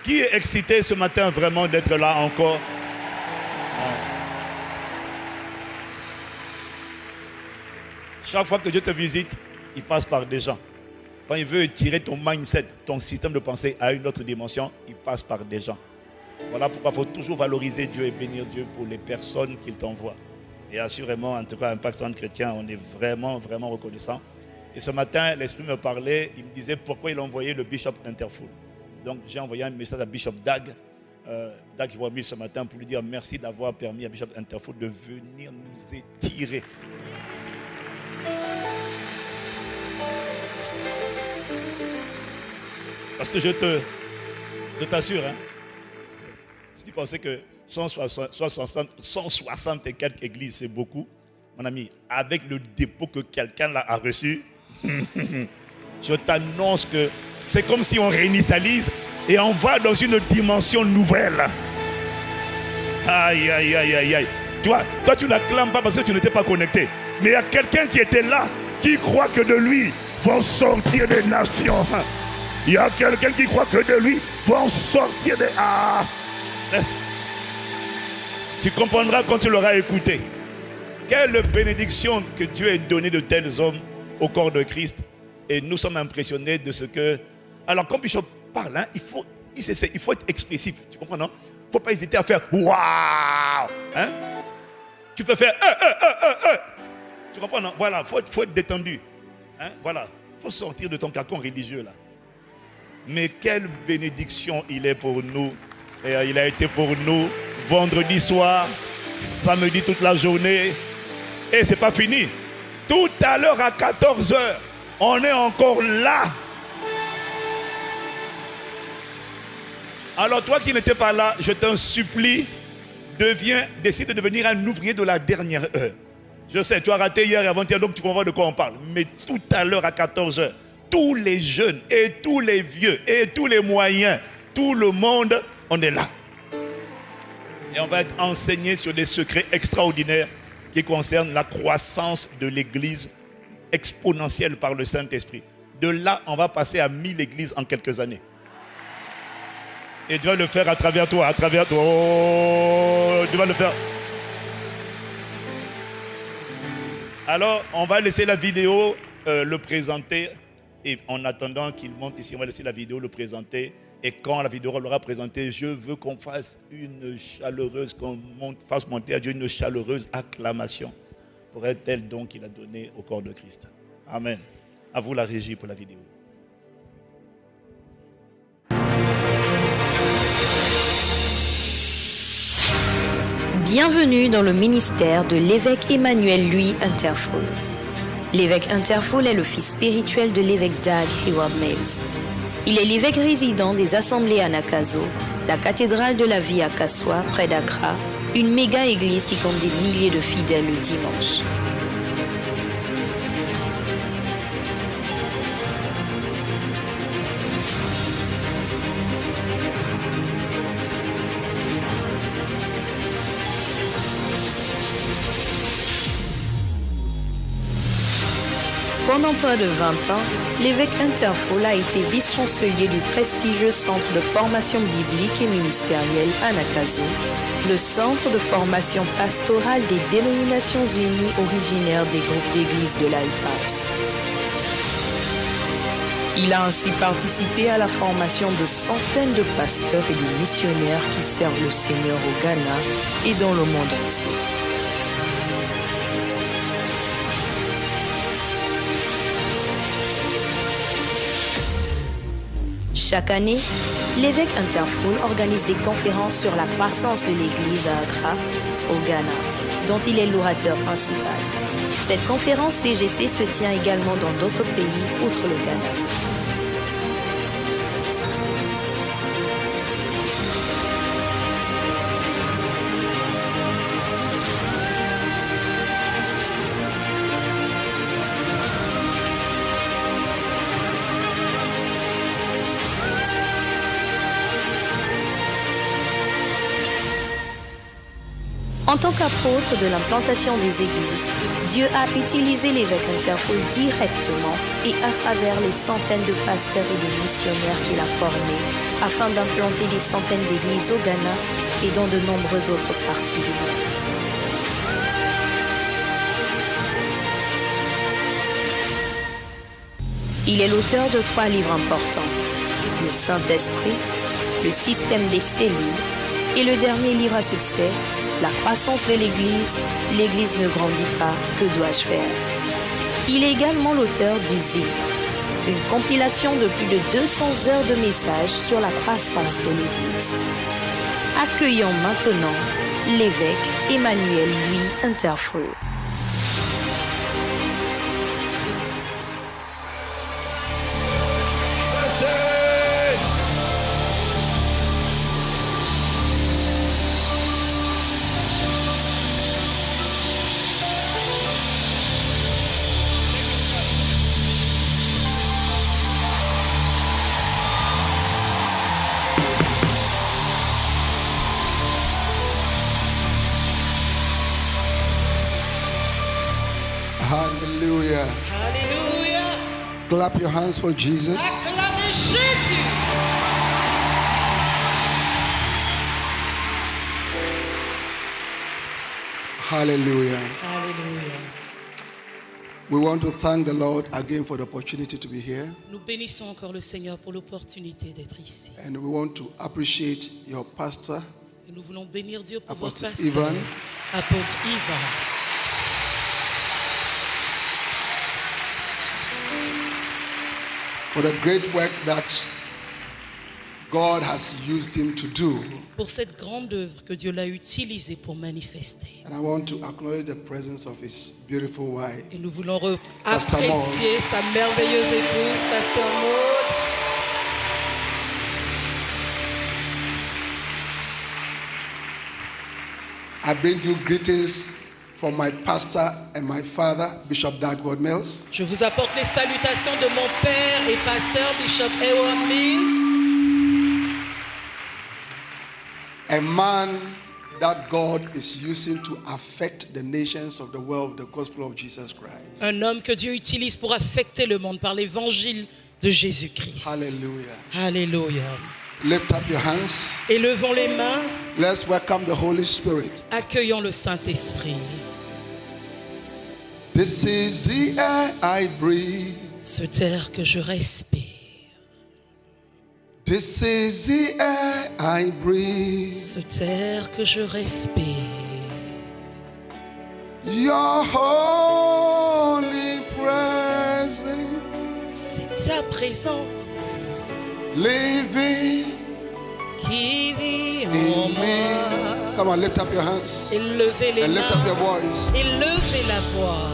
Qui est excité ce matin vraiment d'être là encore? Chaque fois que Dieu te visite, il passe par des gens. Quand il veut tirer ton mindset, ton système de pensée à une autre dimension, il passe par des gens. Voilà pourquoi il faut toujours valoriser Dieu et bénir Dieu pour les personnes qu'il t'envoie. Et assurément, en tout cas, Impact Centre Chrétien, on est vraiment, vraiment reconnaissant. Et ce matin, l'Esprit me parlait, il me disait pourquoi il a envoyé le Bishop Interfool. Donc j'ai envoyé un message à Bishop Dag. Dag qui va venir ce matin pour lui dire merci d'avoir permis à Bishop Interfool de venir nous étirer. Parce que je t'assure, hein, si tu pensais que 160 et quelques églises, c'est beaucoup, mon ami, avec le dépôt que quelqu'un là a reçu, je t'annonce que c'est comme si on réinitialise et on va dans une dimension nouvelle. Aïe, aïe, aïe, aïe, aïe. Toi, tu l'acclames pas parce que tu n'étais pas connecté. Mais il y a quelqu'un qui était là, qui croit que de lui vont sortir des nations. Il y a quelqu'un qui croit que de lui vont sortir des... Ah! Tu comprendras quand tu l'auras écouté. Quelle bénédiction que Dieu ait donné de tels hommes au corps de Christ. Et nous sommes impressionnés de ce que... Alors quand Bishop parle, hein, il faut être expressif. Tu comprends, non? Il ne faut pas hésiter à faire « Waouh !» hein? Tu peux faire Tu comprends, non? Voilà, il faut être détendu. Hein? Voilà, il faut sortir de ton carcan religieux là. Mais quelle bénédiction il est pour nous. Et il a été pour nous vendredi soir, samedi toute la journée. Et c'est pas fini. Tout à l'heure à 14h, on est encore là. Alors toi qui n'étais pas là, je t'en supplie, décide de devenir un ouvrier de la dernière heure. Je sais, tu as raté hier et avant-hier, donc tu comprends de quoi on parle. Mais tout à l'heure à 14h, tous les jeunes et tous les vieux et tous les moyens, tout le monde, on est là. Et on va être enseigné sur des secrets extraordinaires qui concernent la croissance de l'Église exponentielle par le Saint-Esprit. De là, on va passer à 1000 églises en quelques années. Et Dieu va le faire à travers toi, Oh, Dieu va le faire. Alors, on va laisser la vidéo le présenter. Et en attendant qu'il monte ici, on va laisser la vidéo le présenter. Et quand la vidéo l'aura présenté, je veux qu'on fasse une chaleureuse, fasse monter à Dieu une chaleureuse acclamation pour un tel don qu'il a donné au corps de Christ. Amen. À vous la régie pour la vidéo. Bienvenue dans le ministère de l'évêque Emmanuel Louis Interfool. L'évêque Interfool est le fils spirituel de l'évêque Dag Heward-Mills. Il est l'évêque résident des assemblées à Nakazo, la cathédrale de la vie à Kasoa, près d'Accra, une méga église qui compte des milliers de fidèles le dimanche. Pendant près de 20 ans, l'évêque Interfool a été vice-chancelier du prestigieux centre de formation biblique et ministérielle à Nakazo, le centre de formation pastorale des dénominations unies originaires des groupes d'églises de Lighthouse. Il a ainsi participé à la formation de centaines de pasteurs et de missionnaires qui servent le Seigneur au Ghana et dans le monde entier. Chaque année, l'évêque Interfool organise des conférences sur la croissance de l'Église à Accra, au Ghana, dont il est l'orateur principal. Cette conférence CGC se tient également dans d'autres pays outre le Ghana. En tant qu'apôtre de l'implantation des églises, Dieu a utilisé l'évêque Interfol directement et à travers les centaines de pasteurs et de missionnaires qu'il a formés afin d'implanter des centaines d'églises au Ghana et dans de nombreuses autres parties du monde. Il est l'auteur de 3 livres importants, le Saint-Esprit, le système des cellules et le dernier livre à succès, La croissance de l'Église, l'Église ne grandit pas, que dois-je faire? Il est également l'auteur du ZIM, une compilation de plus de 200 heures de messages sur la croissance de l'Église. Accueillons maintenant l'évêque Emmanuel Louis Interfol. Hallelujah. Alléluia. Clap your hands for Jesus. Acclamez Jésus. Hallelujah. Alléluia. We want to thank the Lord again for the opportunity to be here. Nous bénissons encore le Seigneur pour l'opportunité d'être ici. And we want to appreciate your pastor, Et nous voulons bénir Dieu pour Apostle votre pasteur, Ivan. apôtre Ivan. for the great work that God has used him to do. Pour cette grande œuvre que Dieu l'a utilisée pour manifester. And I want to acknowledge the presence of his beautiful wife. Et nous voulons Pasteur apprécier sa merveilleuse épouse, Pasteur Maud. I bring you greetings from my pastor and my father, Bishop Dagwood Mills. Je vous apporte les salutations de mon père et pasteur, Bishop Edward Mills. A man that God is using to affect the nations of the world, the gospel of Jesus Christ. Un homme que Dieu utilise pour affecter le monde par l'évangile de Jésus-Christ. Hallelujah. Alléluia. Lift up your hands. Élevons les mains, Let's welcome the Holy Spirit. accueillons le Saint-Esprit. This is the air I breathe. Ce air que je respire. This is the air I breathe. Ce air que je respire. Your holy presence C'est ta présence living qui vit en in moi. me. Come on, lift up your hands Élevez les and lift up your mains. voice. Élevez la voix.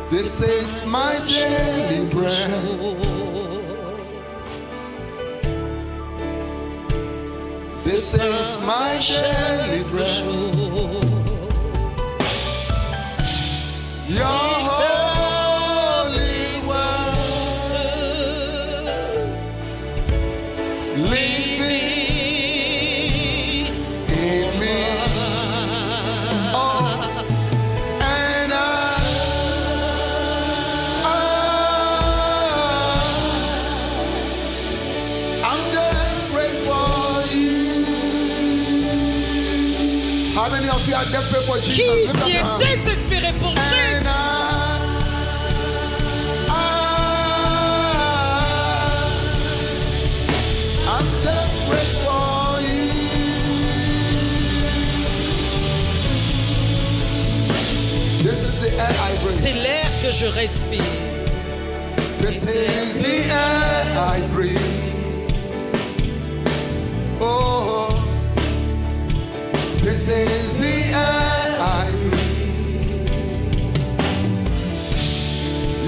This is my daily bread. This is my daily bread. Your holy word living in me. Oh, and I'm desperate for you. How many of you are desperate for Jesus? Qui Lift up ici your est hands. désespéré pour Jésus? And I'm desperate for you. This is the air I breathe. C'est l'air que je respire. This is the air I breathe. Oh, this is the air I breathe.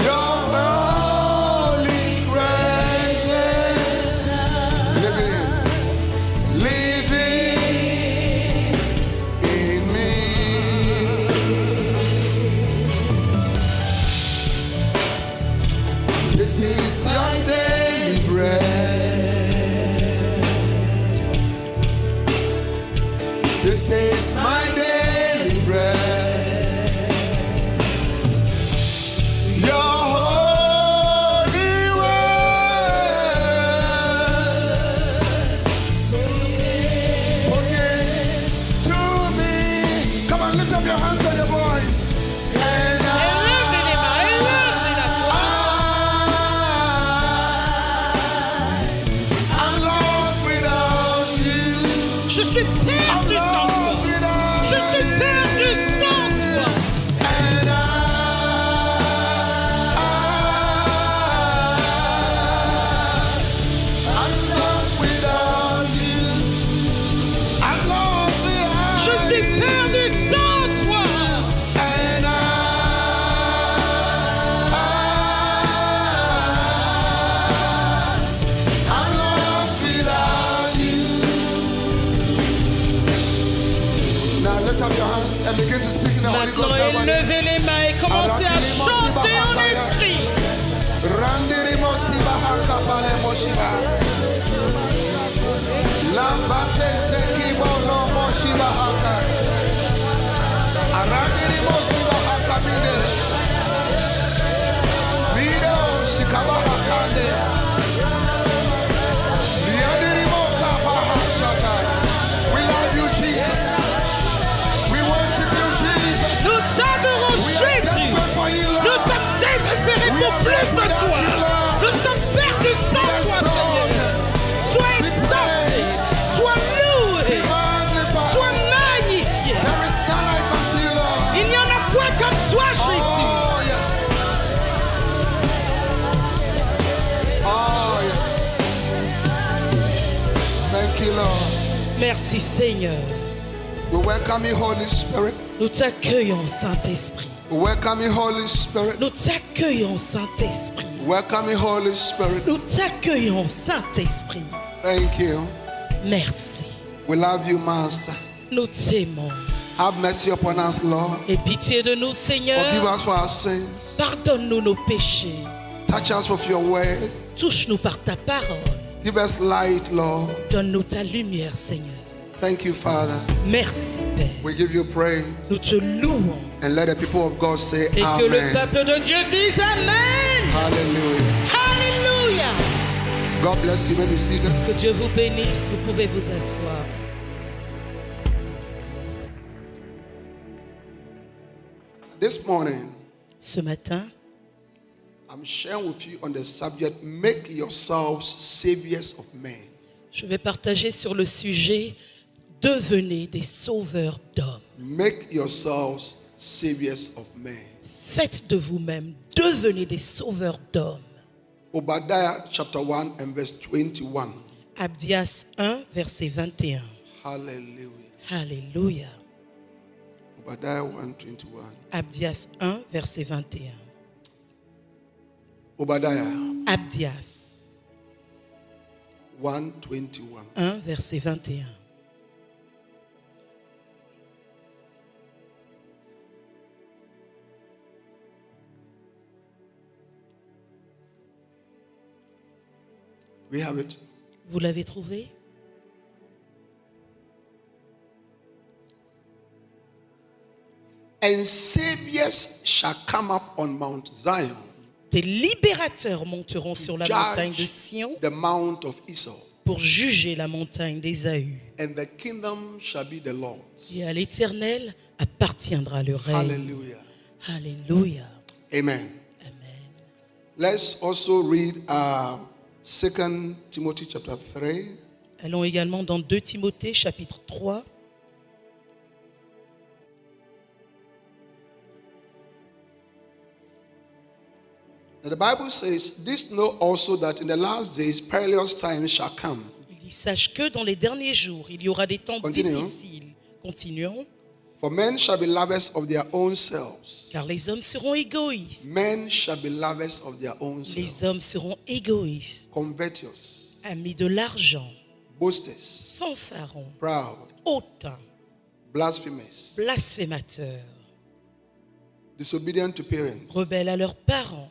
Your holy presence living in me. This is your daily bread. This is my day. suis perdu sans toi. Je suis perdu sans toi. Je suis perdu sans toi. Maintenant, élevez les mains et commencez à chanter en esprit. We love you, Jesus. We worship you, Jesus. Nous t'adorons, Jésus. Nous sommes désespérés pour plus de toi. Nous sommes perdus sans toi, Seigneur. Sois exalté, sois loué, sois magnifié. There is none like unto you, Lord. Il n'y en a point comme toi, Jésus. Oh, yes. Oh, yes. Thank you, Lord. Merci, Seigneur. We welcome you, Holy Spirit. Nous t'accueillons, Saint-Esprit. We welcome you, Holy Spirit. Nous t'accueillons, Saint-Esprit. Welcome you, Holy Spirit. Nous t'accueillons, Saint-Esprit. Thank you. Merci. We love you, Master. Nous t'aimons. Have mercy upon us, Lord. Aie pitié de nous, Forgive Seigneur. us for our sins. Pardonne-nous nos péchés. Touch us with your word. Touche-nous par ta parole. Give us light, Lord. Donne-nous ta lumière, Seigneur. Thank you, Father. Merci, Père. We give you praise. Nous te louons. And let the people of God say Et que le Amen. peuple de Dieu dise Amen. Hallelujah. Alléluia. God bless you. May be seated. Que Dieu vous bénisse. Vous pouvez vous asseoir. This morning, Ce matin, I'm sharing with you on the subject, make yourselves saviors of men. je vais partager sur le sujet devenez des sauveurs d'hommes. Make yourselves saviors of men. Faites de vous-même, devenez des sauveurs d'hommes. Obadiah chapter 1 and verse 21. Abdias 1, verset 21. Hallelujah. Alléluia. Obadiah 1, 21. Abdias 1, verset 21. Obadiah Abdias 1, 21. 1, verset 21. We have it. Vous l'avez trouvé? And saviors shall come up on Mount Zion, Des libérateurs monteront sur la montagne de judge Sion the mount of Esau, pour juger la montagne d'Ésaü. and the kingdom shall be the Lord's. Et à l'Éternel appartiendra le règne. Hallelujah. Alléluia. Amen. Amen. Let's also read 2 Timothy chapter 3. Allons également dans 2 Timothée chapitre 3. Now the Bible says, this know also that in the last days perilous times shall come. Il dit, sache que dans les derniers jours, il y aura des temps Continuons. difficiles. Continuons. For men shall be lovers of their own selves. Car les hommes seront égoïstes. Men shall be lovers of their own selves. Les hommes seront égoïstes, Covetous, amis de l'argent, boasters, fanfarons, proud, hautains, blasphemous, blasphémateurs, disobedient to parents. rebelles à leurs parents.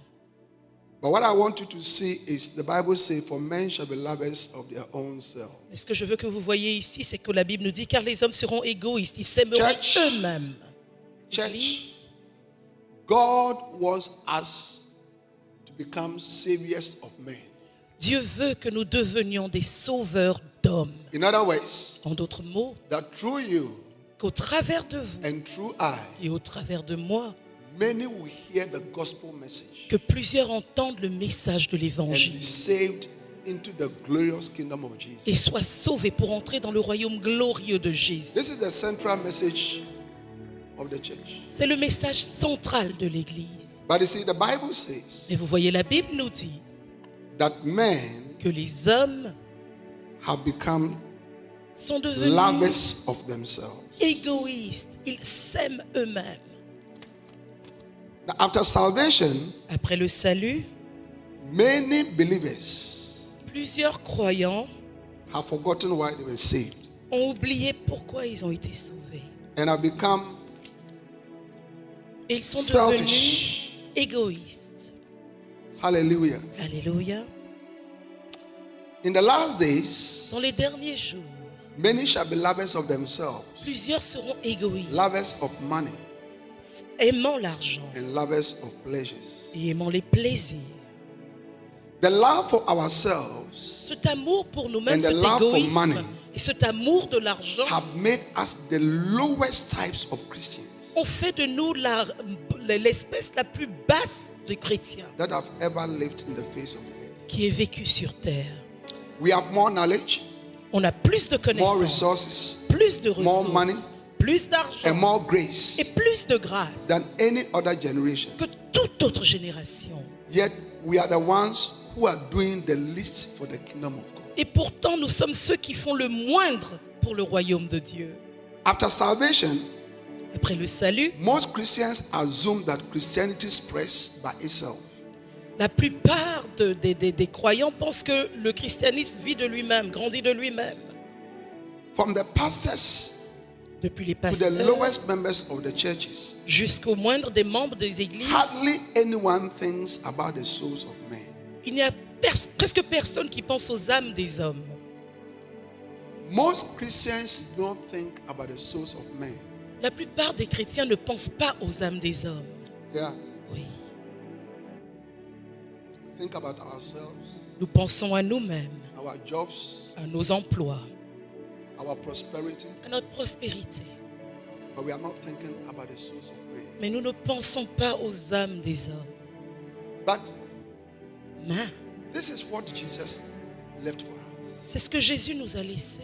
But what I want you to see is the Bible says, for men shall be lovers of their own selves. Mais ce que je veux que vous voyez ici, c'est que la Bible nous dit, car les hommes seront égoïstes, ils s'aimeront Church. eux-mêmes. Church, Église, God wants us to become saviors of men. Dieu veut que nous devenions des sauveurs d'hommes. In other ways, En d'autres mots, that through you qu'au travers de vous and through I, et au travers de moi, many will hear the gospel message que plusieurs entendent le message de and be l'Évangile saved into the glorious kingdom of Jesus. et soient sauvés pour entrer dans le royaume glorieux de Jésus. This is the central message of the church. C'est le message central de l'Église. But you see, the Bible says Et vous voyez, la Bible nous dit that men que les hommes have become sont devenus lovers of themselves. égoïstes. Ils s'aiment eux-mêmes. Now, after salvation, Après le salut, many believers plusieurs croyants have forgotten why they were saved ont oublié pourquoi ils ont été sauvés. and have become Et ils sont devenus selfish. égoïstes. Hallelujah. Alléluia. In the last days, Dans les derniers jours, many shall be lovers of themselves, plusieurs seront égoïstes, lovers of money, aimant l'argent and lovers of pleasures. et aimant les plaisirs. The love for ourselves Cet amour pour nous-mêmes, And the cet love for égoïsme money et cet amour de l'argent have made us the lowest types of Christians ont fait de nous l'espèce la plus basse des chrétiens that have ever lived in the face of the earth. qui ait vécu sur terre. We have more knowledge, On a plus de more connaissances, resources, plus de more money, ressources, plus and d'argent more grace et plus de grâce than any other generation. que toute autre génération. Yet we are the ones who are doing the least for the kingdom of God. Et pourtant, nous sommes ceux qui font le moindre pour le royaume de Dieu. After salvation, Après le salut, most Christians assume that Christianity spreads by itself. la plupart des croyants pensent que le christianisme vit de lui-même, grandit de lui-même. From the pastors Depuis les to the pasteurs lowest members of the churches, jusqu'au moindre des membres des églises, hardly anyone thinks about the souls of men. il n'y a presque personne qui pense aux âmes des hommes. Most Christians don't think about the souls of men. La plupart des chrétiens ne pensent pas aux âmes des hommes. Yeah, Oui, we think about ourselves, nous pensons à nous-mêmes, our jobs, à nos emplois, our prosperity, à notre prospérité. but we are not thinking about the souls of men. Mais nous ne pensons pas aux âmes des hommes. But Mais this is what Jesus left for us, c'est ce que Jésus nous a laissé.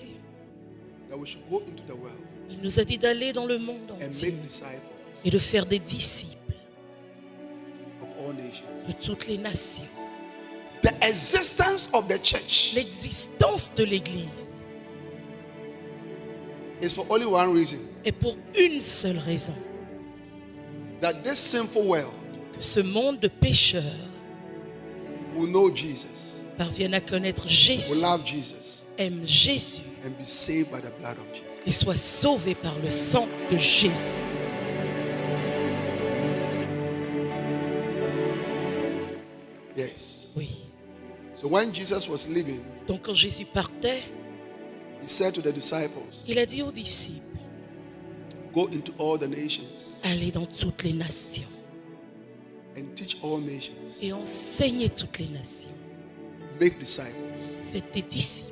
that we should go into the world Il nous a dit d'aller dans le monde and entier make disciples et de faire des disciples of all nations. de toutes les nations. The existence of the church L'existence de l'Église is for only one reason, est pour une seule raison, that this sinful world que ce monde de pécheurs will know Jesus, parvienne à connaître will Jésus, love Jesus, aime Jésus and be saved by the blood of Jesus. et soit sauvé par le sang de Jésus. Yes. Oui. So when Jesus was leaving, Donc quand Jésus partait, he said to the disciples, il a dit aux disciples, go into all the nations allez dans toutes les nations and teach all nations. et enseignez toutes les nations. Make disciples. Faites des disciples.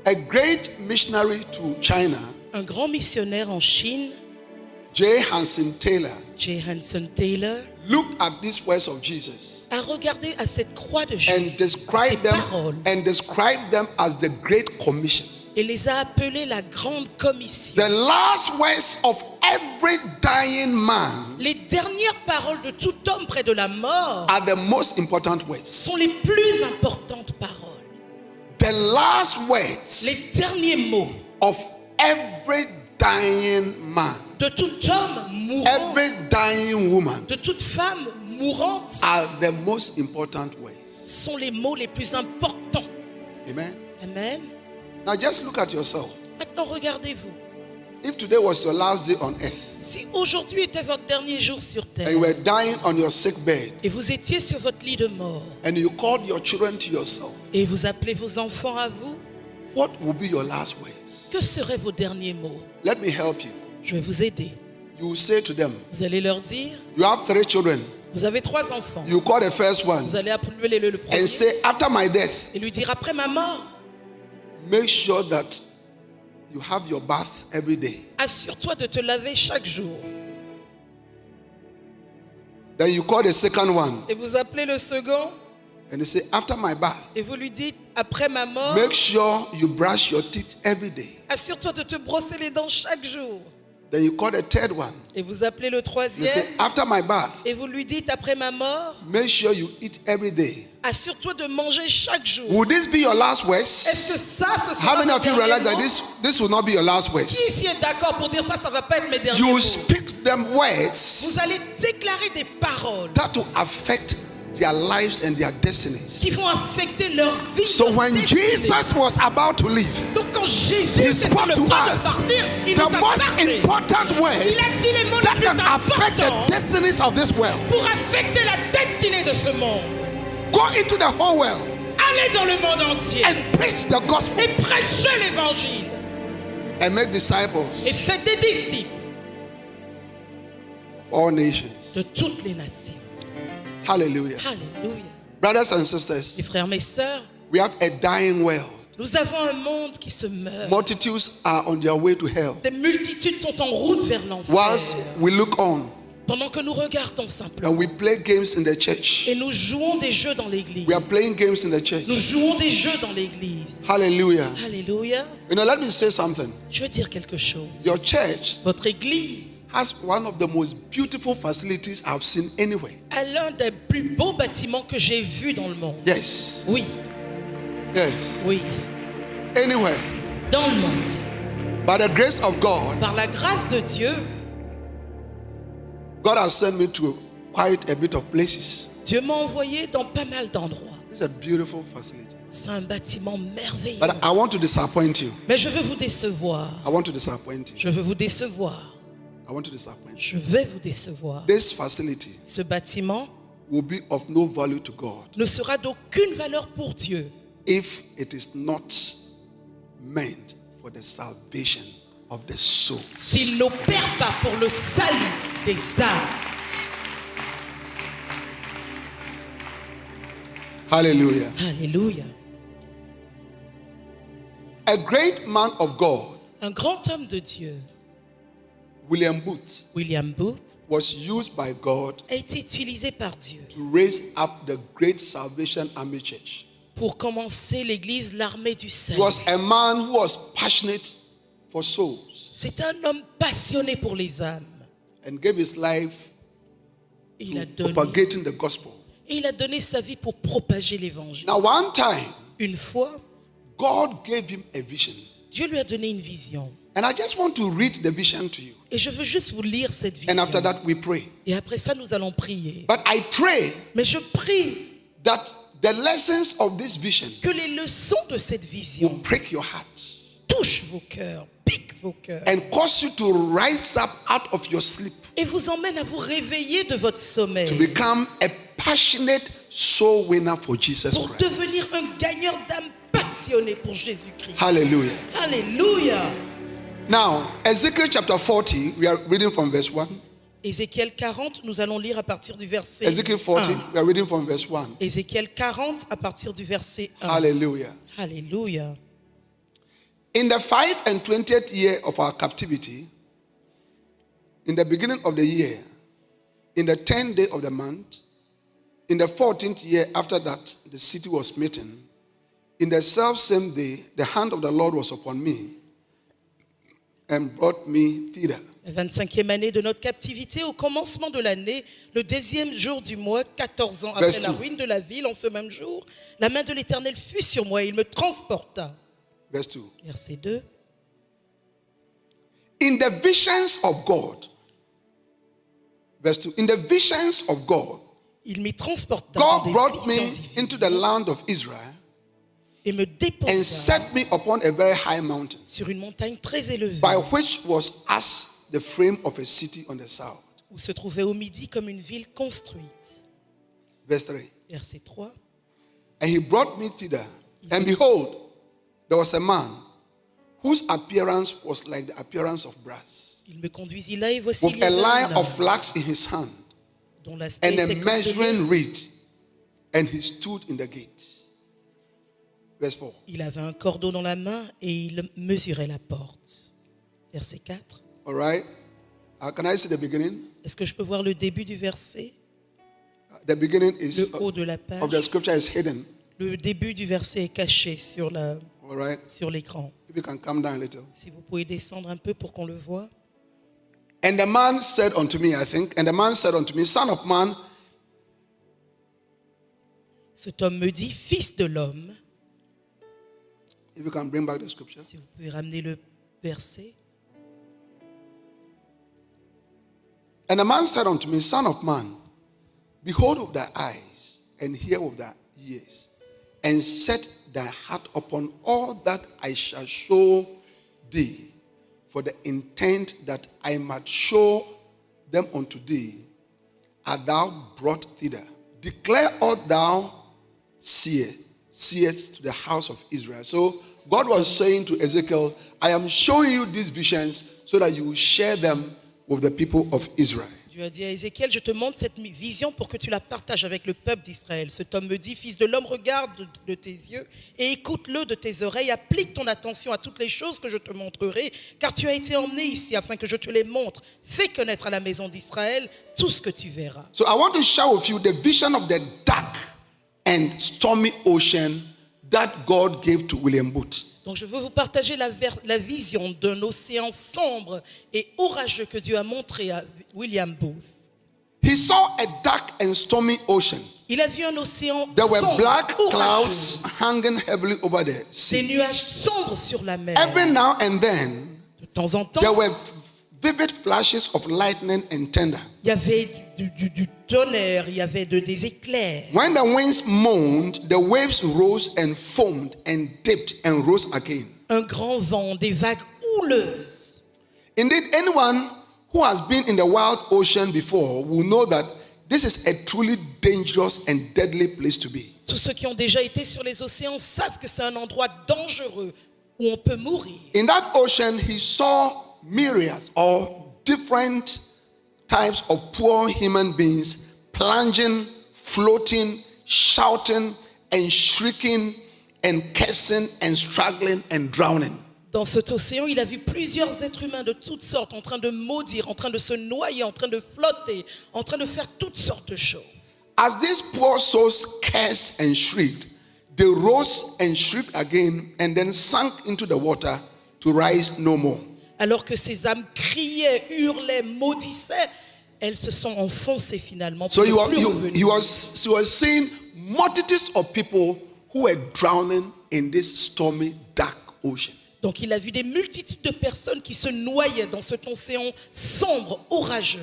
A great missionary to China, Un grand missionnaire en Chine, J. Hansen Taylor, J. Hanson Taylor, looked at these words of Jesus a regardé à cette croix de and Jésus, ces described paroles, them as the Great Commission. et les a appelées la grande commission. The last words of every dying man Les dernières paroles de tout homme près de la mort are the most important words. sont les plus importantes paroles. The last words Les derniers mots of every dying man, de tout homme mourant, every dying woman de toute femme mourante, are the most important words. sont les mots les plus importants. Amen. Amen. Now just look at yourself. Maintenant, regardez-vous. If today was your last day on earth Si aujourd'hui était votre dernier jour sur and terre you were dying on your sick bed et vous étiez sur votre lit de mort and you called your children to yourself, et vous appelez vos enfants à vous, what will be your last words? que seraient vos derniers mots? Let me help you. Je vais vous aider. You will say to them, Vous allez leur dire, you have 3 children. vous avez 3 enfants. You call the first one Vous allez appeler le premier and say, after my death, et lui dire, après ma mort, make sure that you have your bath every day. assure-toi de te laver chaque jour. Then you call the second one Et vous appelez le second And you say, after my bath, Et vous lui dites, après ma mort, make sure you brush your teeth every day. assure-toi de te brosser les dents chaque jour. Then you call the third one. Et vous appelez le You troisième. say, after my bath, Et vous lui dites, après ma mort, make sure you eat every day. assure-toi de manger chaque jour. Will this be your last Est-ce words? que ça, ce sera How many vos of you derniers realize that mots? this will not be your last Qui words? ici est d'accord pour dire ça, ça va pas être mes derniers You mots? will speak them words Vous allez déclarer des paroles that will affect their lives and their destinies. qui vont affecter leur vie. So leur when destinée. Jesus was about to leave, Donc quand Jésus he était sur spoke le to point de us partir, il the nous a most parlé important words Il a dit les mots that les can plus affect the importants destinies of this world. pour affecter la destinée de ce monde. Go into the whole world Allez dans le monde entier and preach the gospel et prêchez l'évangile and make disciples et faites des disciples of all nations. de toutes les nations. Hallelujah. Alléluia. Brothers and Mes sisters, frères, mes sœurs, we have a dying world. nous avons un monde qui se meurt. Multitudes are on their way to hell. Des multitudes sont en route vers l'enfer. Whilst we look on Pendant que nous regardons simplement and we play games in the church, et nous jouons des jeux dans l'église. we are playing games in the church. Nous jouons des jeux dans l'église. Hallelujah. Alléluia. You know, let me say something. Je veux dire quelque chose. Your church Votre église has one of the most beautiful facilities I've seen anywhere. a l'un des plus beaux bâtiments que j'ai vus dans le monde. Yes. Oui, Yes. oui, Anywhere. dans le monde. By the grace of God, Par la grâce de Dieu, God has sent me to quite a bit of places. Dieu m'a envoyé dans pas mal d'endroits. It's a beautiful facility. C'est un bâtiment merveilleux. But I want to disappoint you. Mais je veux vous décevoir. I want to disappoint you. Je veux vous décevoir. I want to disappoint you. Je vais vous décevoir. This facility Ce bâtiment will be of no value to God ne sera d'aucune valeur pour Dieu if it is not meant for the salvation of the soul. s'il n'opère pas pour le salut des âmes. Hallelujah. Alléluia. A great man of God, Un grand homme de Dieu, William Booth, William Booth, was used by God a été utilisé par Dieu to raise up the great Salvation Army Church. pour commencer l'église, l'armée du He salut. was a man who was passionate for souls C'est un homme passionné pour les âmes. and gave his life Il a to donné, propagating the gospel. et il a donné sa vie pour propager l'évangile. Now, one time, Une fois, God gave him a vision. Dieu lui a donné une vision. And I just want to read the vision to you. Et je veux juste vous lire cette vision. And after that, we pray. Et après ça, nous allons prier. But I pray Mais je prie that the lessons of this vision que les leçons de cette will vision break your heart touchent vos cœurs, piquent vos cœurs, and cause you to rise up out of your sleep et vous emmènent à vous réveiller de votre sommeil to become a passionate soul winner for Jesus pour Christ. devenir un gagneur d'âme passionné pour Jésus-Christ. Hallelujah. Alléluia. Now, Ezekiel chapter 40, we are reading from verse 1. Ézéchiel 40, nous allons lire à partir du verset Ezekiel 40, 1. we are reading from verse 1. Ézéchiel 40 à partir du verset 1. Hallelujah. Alléluia. In the 5 and 20th year of our captivity, in the beginning of the year, in the 10th day of the month, in the 14th year after that, the city was smitten. In the self-same day, the hand of the Lord was upon me and brought me thither. La 25e année de notre captivité, au commencement de l'année, le 10e jour du mois, 14 ans après Verse la 2. ruine de la ville, en ce même jour, la main de l'Éternel fut sur moi et il me transporta. Verse 2. Verset 2. In the visions of God, verse 2, in the visions of God, Il m'y transporta dans God des brought visions me divines into the land of Israel et me and déposa set me upon a very high mountain, sur une montagne très élevée by which was as the frame of a city on the south. où se trouvait au midi comme une ville construite. Verse 3. Verset 3. And he brought me thither, and behold, there was a man whose appearance was like the appearance of brass, Il me conduisit là et voici with il y a avait un line homme of flax in his hand, dont l'aspect and a était comme de measuring l'or. reed, and he stood in the gate. Verse 4. Il avait un cordeau dans la main et il mesurait la porte. Verset 4. All right. Can I see the beginning? Est-ce que je peux voir le début du verset? The beginning is Le haut de la of page. the scripture is hidden. Le début du verset est caché sur All right. l'écran. If you can come down a little. Si vous pouvez descendre un peu pour qu'on le voit. And the man said unto me, I think, and the man said unto me, Son of man, Cet homme me dit, fils de l'homme. if you can bring back the scripture. Si vous pouvez ramener le verset. And the man said unto me, Son of man, behold with thy eyes, and hear with thy ears, and set thy heart upon all that I shall show thee, for the intent that I might show them unto thee, art thou brought thither. Declare all thou seest to the house of Israel. So God was saying to Ezekiel, I am showing you these visions so that you will share them with the people of Israel. Dieu a dit à Ézéchiel, je te montre cette vision pour que tu la partages avec le peuple d'Israël. Cet homme me dit, fils de l'homme, regarde de tes yeux et écoute-le de tes oreilles. Applique ton attention à toutes les choses que je te montrerai, car tu as été emmené ici afin que je te les montre. Fais connaître à la maison d'Israël tout ce que tu verras. So I want to share with you the vision of the dark and stormy ocean that God gave to William Booth. Donc je veux vous partager la vision d'un océan sombre et orageux que Dieu a montré à William Booth. He saw a dark and stormy ocean. Il a vu un océan There were sombre, black orageux, clouds hanging heavily over the des sea. nuages sombres sur la mer. Every now and then, De temps en temps, there were vivid flashes of lightning and thunder. il y avait du tonnerre, il y avait des éclairs. When the winds moaned, the waves rose and foamed and dipped and rose again. Un grand vent, des vagues houleuses. Indeed, anyone who has been in the wild ocean before will know that this is a truly dangerous and deadly place to be. Tous ceux qui ont déjà été sur les océans savent que c'est un endroit dangereux où on peut mourir. In that ocean, he saw myriads or different types of poor human beings plunging, floating, shouting, and shrieking, and cursing, and struggling, and drowning. Dans cet océan, il a vu plusieurs êtres humains de toutes sortes en train de maudire, en train de se noyer, en train de flotter, en train de faire toutes sortes de choses. As these poor souls cursed and shrieked, they rose and shrieked again, and then sank into the water to rise no more. Alors que ces âmes criaient, hurlaient, maudissaient, elles se sont enfoncées finalement So pour ne plus revenir. he was seeing multitudes of people who were drowning in this stormy, dark ocean. Donc il a vu des multitudes de personnes qui se noyaient dans cet océan sombre, orageux.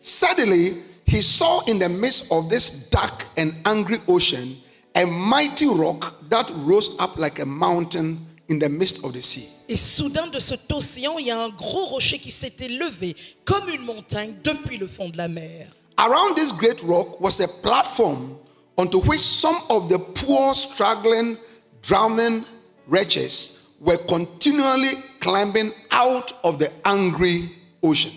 Suddenly, he saw in the midst of this dark and angry ocean a mighty rock that rose up like a mountain in the midst of the sea. Et soudain, de cet océan, il y a un gros rocher qui s'était levé comme une montagne depuis le fond de la mer. Around this great rock was a platform onto which some of the poor, struggling, drowning wretches were continually climbing out of the angry ocean.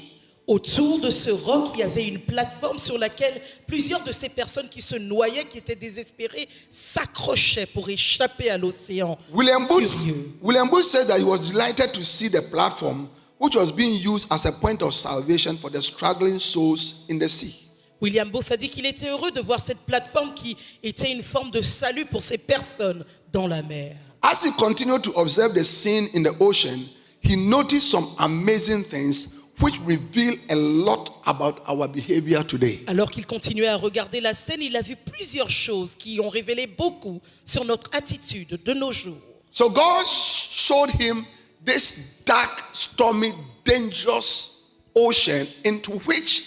Autour de ce roc, il y avait une plateforme sur laquelle plusieurs de ces personnes qui se noyaient, qui étaient désespérées, s'accrochaient pour échapper à l'océan William furieux. Booth said that he was delighted to see the platform which was being used as a point of salvation for the struggling souls in the sea. William Booth a dit qu'il était heureux de voir cette plateforme qui était une forme de salut pour ces personnes dans la mer. As he continued to observe the scene in the ocean, he noticed some amazing things which reveal a lot about our behavior today. Alors qu'il continuait à regarder la scène, il a vu plusieurs choses qui ont révélé beaucoup sur notre attitude de nos jours. So God showed him this dark, stormy, dangerous ocean into which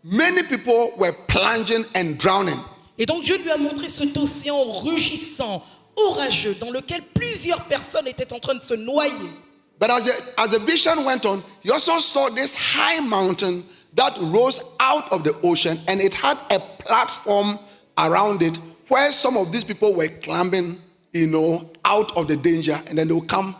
many people were plunging and drowning. Et donc Dieu lui a montré cet océan rugissant, orageux, dans lequel plusieurs personnes étaient en train de se noyer. But as the vision went on, he also saw this high mountain that rose out of the ocean, and it had a platform around it where some of these people were climbing, out of the danger, and then they would come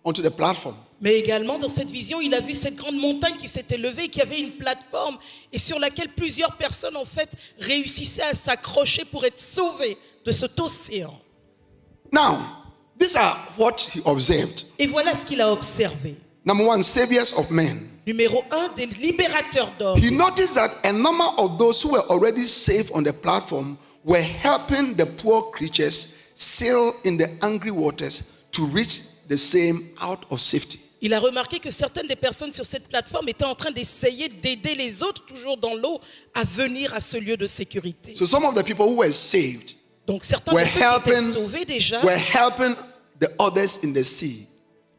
onto the platform. Mais également, dans cette vision, il a vu cette grande montagne qui s'était levée, qui avait une plateforme et sur laquelle plusieurs personnes, en fait, réussissaient à s'accrocher pour être sauvées de cet océan. Now, these are what he observed. Et voilà ce qu'il a observé. Number one, saviors of men. Numéro 1, des libérateurs d'hommes. He noticed that a number of those who were already safe on the platform were helping the poor creatures sail in the angry waters to reach the same out of safety. Il a remarqué que certaines des personnes sur cette plateforme étaient en train d'essayer d'aider les autres, toujours dans l'eau, à venir à ce lieu de sécurité. So some of the people who were saved Donc certains de ceux qui étaient sauvés déjà were helping the others in the sea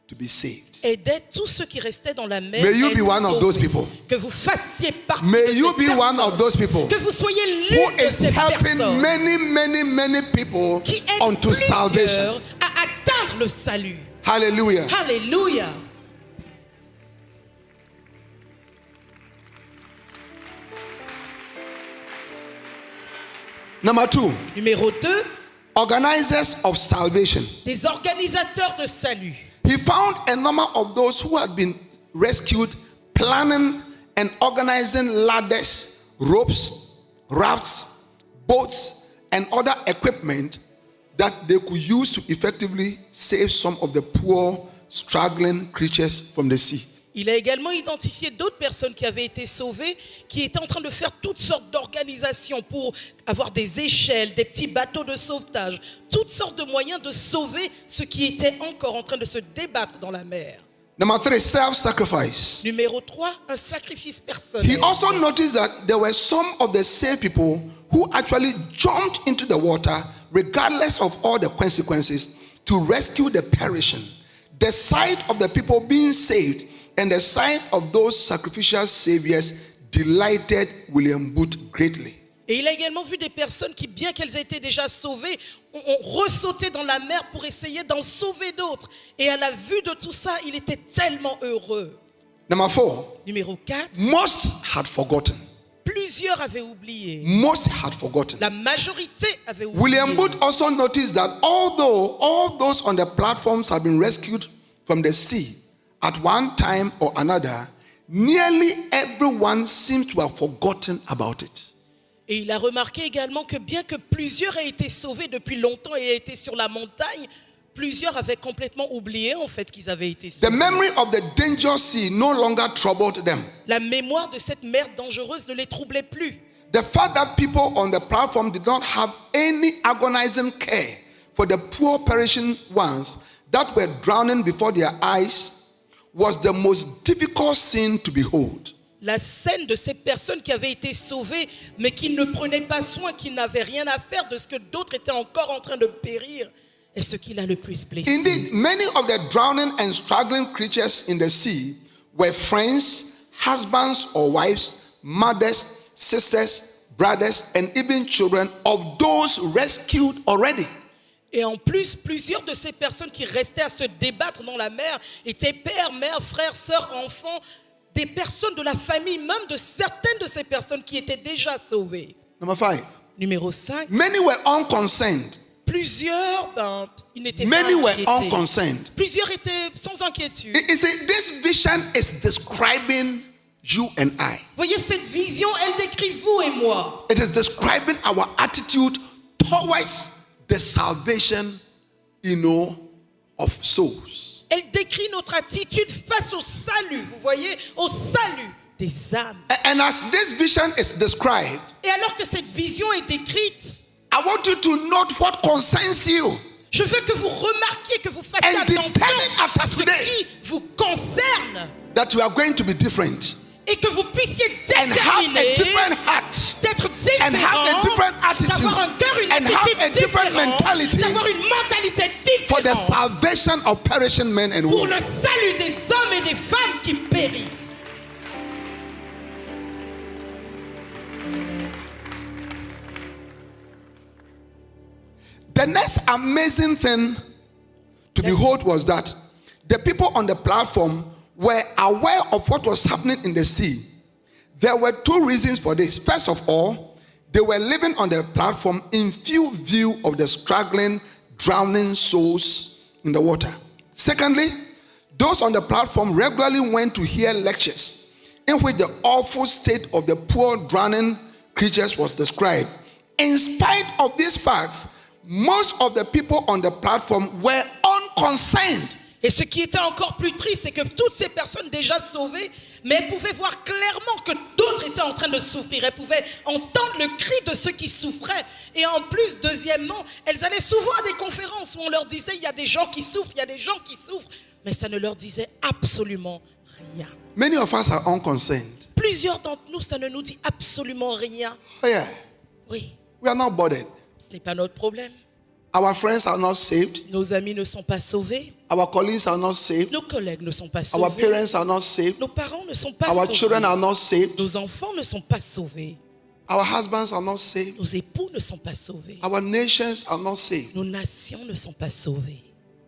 to be saved. aidaient tous ceux qui restaient dans la mer. May you à be être one of those sauvés. people. Que vous fassiez partie May de you ces be one of personnes. those people Que vous soyez who l'une de is ces helping personnes many people qui aident unto salvation. plusieurs à atteindre le salut. Hallelujah. Alléluia. Number 2, Numéro 2, organizers of salvation. des organisateurs de salut. He found a number of those who had been rescued planning and organizing ladders, ropes, rafts, boats, and other equipment that they could use to effectively save some of the poor, struggling creatures from the sea. Il a également identifié d'autres personnes qui avaient été sauvées, qui étaient en train de faire toutes sortes d'organisations pour avoir des échelles, des petits bateaux de sauvetage, toutes sortes de moyens de sauver ceux qui étaient encore en train de se débattre dans la mer. Number 3, self-sacrifice. Numéro 3, un sacrifice personnel. He also noticed that there were some of the saved people who actually jumped into the water regardless of all the consequences to rescue the perishing. The sight of the people being saved and the sight of those sacrificial saviors delighted William Booth greatly. Et il a également vu des personnes qui, bien qu'elles aient été déjà sauvées, ont ressauté dans la mer pour essayer d'en sauver d'autres. Et à la vue de tout ça, il était tellement heureux. Number 4, Numéro 4, most had forgotten. plusieurs avaient oublié. Most had forgotten. La majorité avait oublié. William Booth also noticed that although all those on the platforms had been rescued from the sea at one time or another, nearly everyone seemed to have forgotten about it. Et il a remarqué également que bien que plusieurs aient été sauvés depuis longtemps et aient été sur la montagne, plusieurs avaient complètement oublié en fait qu'ils avaient été The sauvés. memory of the dangerous sea no longer troubled them. La mémoire de cette mer dangereuse ne les troublait plus. The fact that people on the platform did not have any agonizing care for the poor perishing ones that were drowning before their eyes was the most difficult scene to behold. La scène de ces personnes qui avaient été sauvées, mais qui ne prenaient pas soin, qui n'avaient rien à faire de ce que d'autres étaient encore en train de périr, est ce qui l'a le plus blessé. Indeed, many of the drowning and struggling creatures in the sea were friends, husbands or wives, mothers, sisters, brothers, and even children of those rescued already. Et en plus, plusieurs de ces personnes qui restaient à se débattre dans la mer étaient pères, mères, frères, sœurs, enfants, des personnes de la famille, même de certaines de ces personnes qui étaient déjà sauvées. Number 5. Numéro 5, Many were unconcerned. plusieurs, ils n'étaient pas Many were inquiétés. unconcerned. Plusieurs étaient sans inquiétude. You see, this vision is describing you and I. Voyez, cette vision, elle décrit vous et moi. It is describing our attitude towards the salvation, of souls. Elle décrit notre attitude face au salut, vous voyez, au salut des âmes. And as this vision is described, Et alors que cette vision est décrite, I want you to note what concerns you. je veux que vous remarquiez, que vous fassiez And attention determine after à ce today qui vous concerne That you are going to be different et que vous puissiez and have a déterminer different heart d'être and have a différent, different attitude d'avoir un cœur, une and have a attitude different différente, mentality d'avoir une mentalité for the différente salvation of perishing men and pour women. le salut des hommes et des femmes qui périssent. The next amazing thing to behold was that the people on the platform were aware of what was happening in the sea. There were two reasons for this. First of all, they were living on the platform in full view of the struggling, drowning souls in the water. Secondly, those on the platform regularly went to hear lectures in which the awful state of the poor drowning creatures was described. In spite of these facts, most of the people on the platform were unconcerned Et ce qui était encore plus triste, c'est que toutes ces personnes déjà sauvées, mais elles pouvaient voir clairement que d'autres étaient en train de souffrir. Elles pouvaient entendre le cri de ceux qui souffraient. Et en plus, deuxièmement, elles allaient souvent à des conférences où on leur disait, il y a des gens qui souffrent, il y a des gens qui souffrent. Mais ça ne leur disait absolument rien. Many of us are unconcerned. Plusieurs d'entre nous, ça ne nous dit absolument rien. Oh yeah. Oui, We are not bothered. ce n'est pas notre problème. Our friends are not saved. Nos amis ne sont pas sauvés. Our colleagues are not saved. Nos collègues ne sont pas Our sauvés. parents are not saved. Nos parents ne sont pas Our sauvés. children are not saved. Nos enfants ne sont pas sauvés. Our husbands are not saved. Nos époux ne sont pas sauvés. Our nations are not saved. Nos nations ne sont pas sauvées.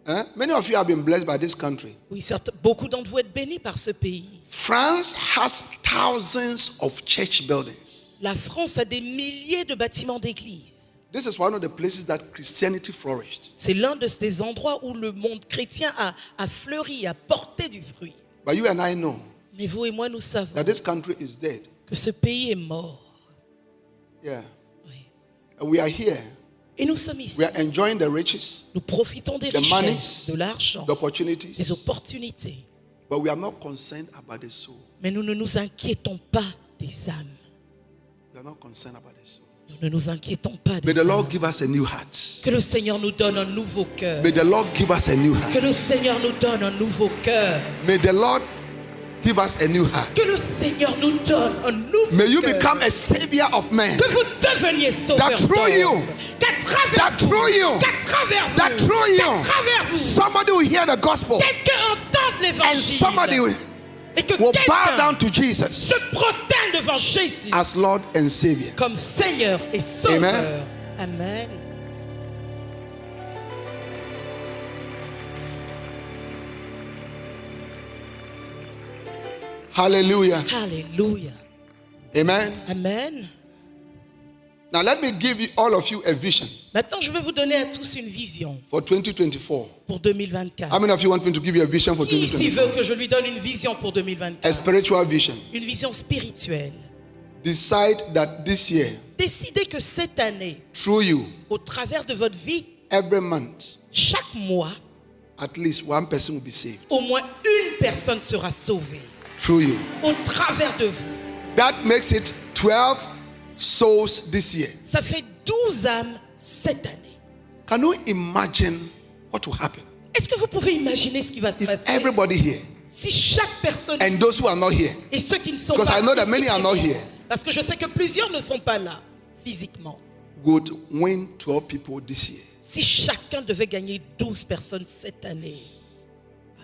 Eh? Many of you have been blessed by this country. Oui, certes, beaucoup d'entre vous êtes bénis par ce pays. France has thousands of church buildings. La France a des milliers de bâtiments d'église. This is one of the places that Christianity flourished. C'est l'un de ces endroits où le monde chrétien a fleuri, a porté du fruit. But you and I know Mais vous et moi, nous savons that this country is dead. que ce pays est mort. Yeah. Oui. And we are here. Et nous sommes ici. We are enjoying the riches, Nous profitons des the monies, richesses, de l'argent, the opportunities. des opportunités. But we are not concerned about the soul. Mais nous ne nous inquiétons pas des âmes. We are not concerned about the soul. Nous ne nous inquiétons pas May des the Lord âmes. give us a new heart. Que le Seigneur nous donne un nouveau cœur. May the Lord give us a new heart. Que le Seigneur nous donne un nouveau cœur. May the Lord give us a new heart. Que le Seigneur nous donne un nouveau May you cœur. become a savior of men. Que vous deveniez sauveur That through you, d'hommes. Qu'à travers that vous, through you, qu'à travers vous, that through you, qu'à travers vous, somebody will hear the gospel quelqu'un entende and l'évangile. somebody will Et que bow quelqu'un down to Jesus se prosterne devant Jésus as Lord and Savior. comme Seigneur et Sauveur. Amen. Hallelujah. Alléluia. Amen. Amen. Now let me give you all of you a vision Maintenant, je vais vous donner à tous une vision for 2024. pour 2024. How many of you want me to give you a vision for Qui ici 2024? veut que je lui donne une vision pour A 2024? spiritual vision. Une vision spirituelle. Decide that this year, Décidez que cette année, through you, au travers de votre vie, every month, chaque mois, at least one person will be saved. au moins une personne sera sauvée. Through you. Au travers de vous. That makes it 12 souls this year. Ça fait 12 âmes cette année. Can you imagine what will happen Est-ce que vous pouvez imaginer ce qui va se if passer everybody here si chaque personne and ici, those who are not here, et ceux qui ne sont because pas I know that ici many are not présents, here, parce que je sais que plusieurs ne sont pas là physiquement. would win 12 people this year? Si chacun devait gagner 12 personnes cette année,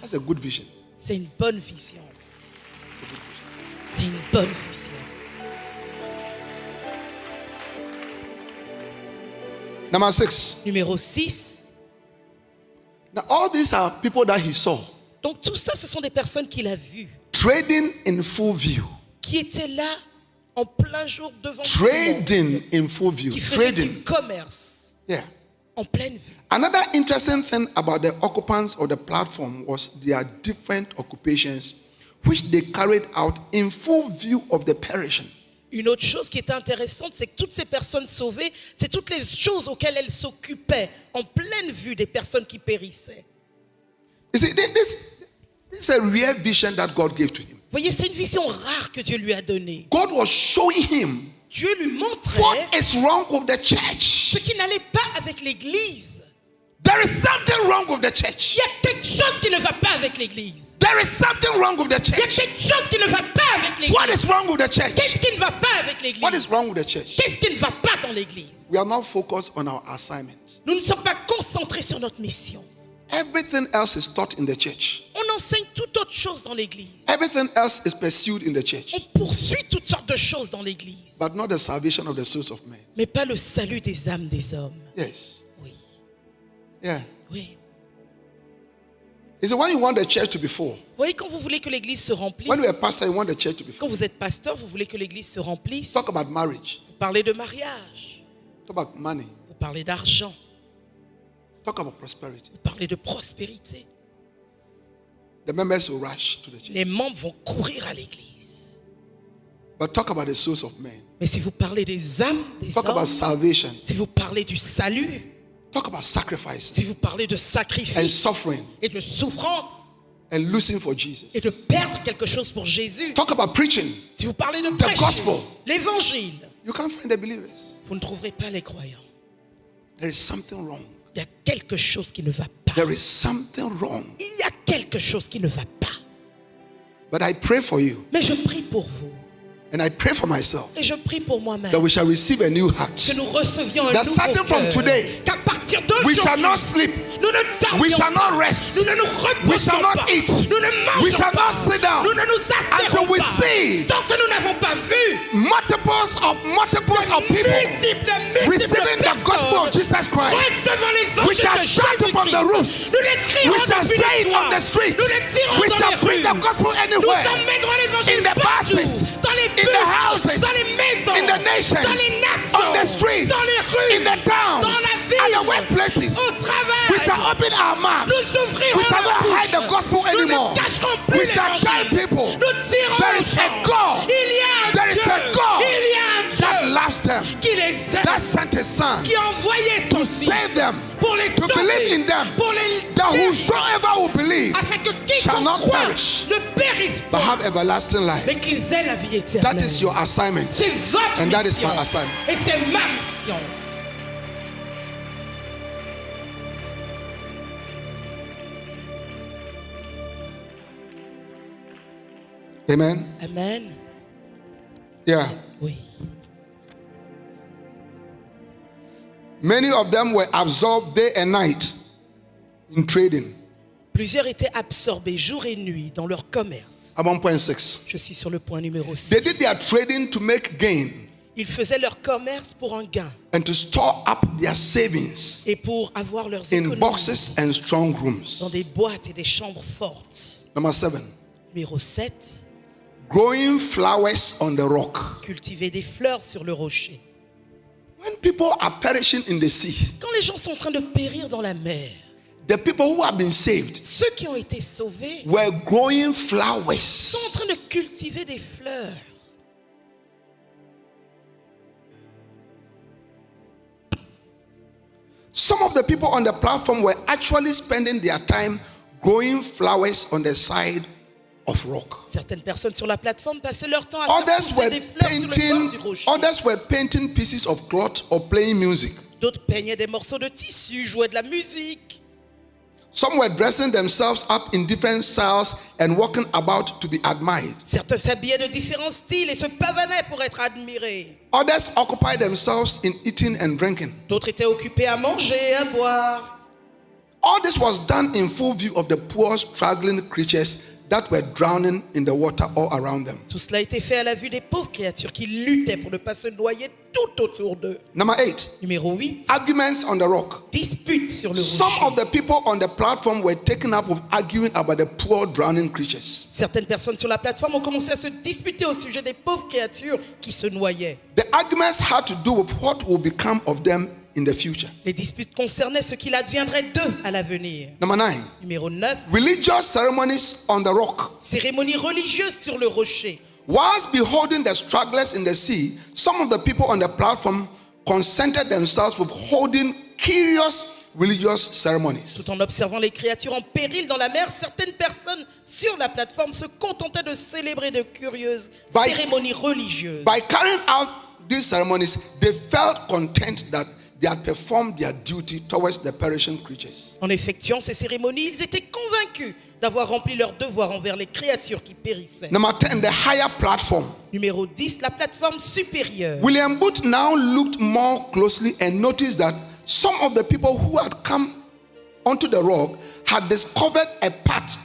That's a good vision. c'est une bonne vision. C'est une bonne vision. Number 6. Numéro 6. Now, all these are people that he saw Donc tout ça, ce sont des personnes qu'il a vues, trading in full view. qui étaient là en plein jour devant tout le monde, Trading in full view. qui faisaient du Trading. commerce Yeah. en pleine vue. Another interesting thing about the occupants of the platform was their different occupations, which they carried out in full view of the perishing. Une autre chose qui était intéressante, c'est que toutes ces personnes sauvées, c'est toutes les choses auxquelles elles s'occupaient en pleine vue des personnes qui périssaient. You see, this is a real vision that God gave to him. Vous voyez, c'est une vision rare que Dieu lui a donnée. God was showing him Dieu lui montrait what is wrong with the church. ce qui n'allait pas avec l'Église. There is something wrong with the church. Il y a quelque chose qui ne va pas avec l'Église. There is something wrong with the Il y a church. quelque chose qui ne va pas avec l'Église. What is wrong with the church? Qu'est-ce qui ne va pas avec l'Église? What is wrong with the church? Qu'est-ce qui ne va pas dans l'Église? We are not focused on our assignment. Nous ne sommes pas concentrés sur notre mission. Everything else is taught in the church. On enseigne toute autre chose dans l'Église. Everything else is pursued in the church, On poursuit toutes sortes de choses dans l'Église. but not the salvation of the souls of men. Mais pas le salut des âmes des hommes. Yes. Oui, Yeah. oui. He said, when you want the church to be full, Vous voyez, quand vous voulez que l'Église se remplisse, when you're a pastor, you want the church to be quand full. vous êtes pasteur, vous voulez que l'Église se remplisse. Talk about marriage. Vous parlez de mariage, Talk about money. vous parlez d'argent, Talk about prosperity. vous parlez de prospérité. The members will rush to the church. Les membres vont courir à l'Église. But talk about the souls of men. Mais si vous parlez des âmes des Talk about hommes, salvation. si vous parlez du salut, Talk about sacrifices Si vous parlez de and sacrifice suffering et de souffrance and losing for Jesus. et de perdre quelque chose pour Jésus, Talk about preaching. si vous parlez de The prêcher gospel. l'évangile, You can't find the believers. vous ne trouverez pas les croyants. There is something wrong. Il y a quelque chose qui ne va pas. There is something wrong. Il y a quelque chose qui ne va pas. But I pray for you Mais je prie pour vous and I pray for myself et je prie pour moi-même that we shall receive a new heart. que nous recevions un That nouveau starting from cœur. today, Qu'à partir We shall d'aujourd'hui, not sleep. nous ne dormions We shall pas. not rest. Nous ne nous We shall reposons not pas. eat. Nous ne mangeons We shall pas. not sit down Nous ne nous asserrons until we pas. see Tant que nous n'avons pas vu multiples of people multiples receiving the gospel of personnes Jesus Christ. recevant l'évangile We shall de shout it from the Jésus-Christ. roofs. Nous les crierons We shall depuis say les it on toits. the street. Nous les tirons We dans shall les bring rues. the gospel Nous anywhere. emmènerons l'évangile In the partout. buses, Dans les in bus, the houses, dans les maisons, in the nations, dans les nations, on the streets, dans les rues, in the towns, dans la ville, at the workplaces. au travail. We shall open our mouths. Nous ouvrirons We shall la not bouche. hide the gospel Nous anymore. ne cacherons plus We shall tell l'évangile. people Nous tirons there au is a champ. God. Il y a un There is Dieu. a God Il y a un that Dieu loves them, qui les aime, that sent his son qui a envoyé son to fils save them, pour les to believe in sauver, them, pour les that guérir, whosoever will believe afin que shall not quiconque croit perish, ne périsse but pas, have everlasting life. mais qu'ils aient la vie That éternelle. is your assignment. C'est votre And that is mission. my assignment. Et c'est ma mission. Amen. Amen. Yeah. Oui. Many of them were absorbed day and night in trading. Plusieurs étaient absorbés jour et nuit dans leur commerce. At 1.6. Je suis sur le point numéro 6. They did their trading to make gain Ils faisaient leur commerce pour un gain and to store up their savings et pour avoir leurs in économies boxes and strong dans rooms. des boîtes et des chambres fortes. Number 7. Numéro 7, Growing flowers on the rock. cultiver des fleurs sur le rocher. When people are perishing in the sea, Quand les gens sont en train de périr dans la mer, the people who have been saved ceux qui ont été sauvés were growing sont flowers. en train de cultiver des fleurs. Some of the people on the platform were actually spending their time growing flowers on the side of rock. Certaines personnes sur la plateforme passaient leur temps à faire Others pousser were des fleurs sur le bord du rocher. others were painting pieces of cloth or playing music. D'autres peignaient des morceaux de tissu, jouaient de la musique. Some were dressing themselves up in different styles and walking about to be admired. Certains s'habillaient de différents styles et se pavanaient pour être admirés. Others occupied themselves in eating and drinking. D'autres étaient occupés à manger et à boire. All this was done in full view of the poor, struggling creatures that were drowning in the water all around them. Tout cela a été fait à la vue des pauvres créatures qui luttaient pour ne pas se noyer tout autour d'eux. Number 8, Numéro 8, arguments on the rock. dispute sur le Some rocher. of the people on the platform were taken up with arguing about the poor, drowning creatures. Certaines personnes sur la plateforme ont commencé à se disputer au sujet des pauvres créatures qui se noyaient. The arguments had to do with what will become of them in the future. Les disputes concernaient ce qu'il adviendrait d'eux à l'avenir. Number 9, Numéro 9, religious ceremonies on the rock. cérémonie religieuse sur le rocher. Whilst beholding the strugglers in the sea, some of the people on the platform consented themselves with holding curious religious ceremonies. Tout en observant les créatures en péril dans la mer, certaines personnes sur la plateforme se contentaient de célébrer de curieuses By- cérémonies religieuses. By carrying out these ceremonies, they felt content that they had performed their duty towards the perishing creatures. En effectuant ces cérémonies, ils étaient convaincus d'avoir rempli leur devoir envers les créatures qui périssaient. Number 10, the higher platform. Numéro 10, la plateforme supérieure. William Booth now looked more closely and noticed that some of the people who had come onto the rock had discovered a path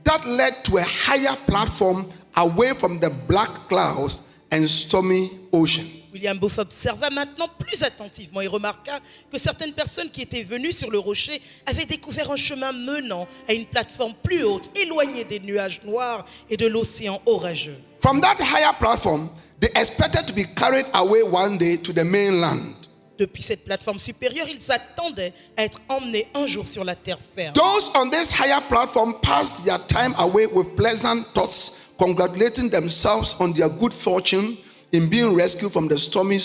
that led to a higher platform away from the black clouds and stormy ocean. William Booth observa maintenant plus attentivement et remarqua que certaines personnes qui étaient venues sur le rocher avaient découvert un chemin menant à une plateforme plus haute, éloignée des nuages noirs et de l'océan orageux. From that higher platform, they expected to be carried away one day to the mainland. Depuis cette plateforme supérieure, ils attendaient à être emmenés un jour sur la terre ferme. Those on this higher platform passed their time away with pleasant thoughts, congratulating themselves on their good fortune in being rescued from the stormy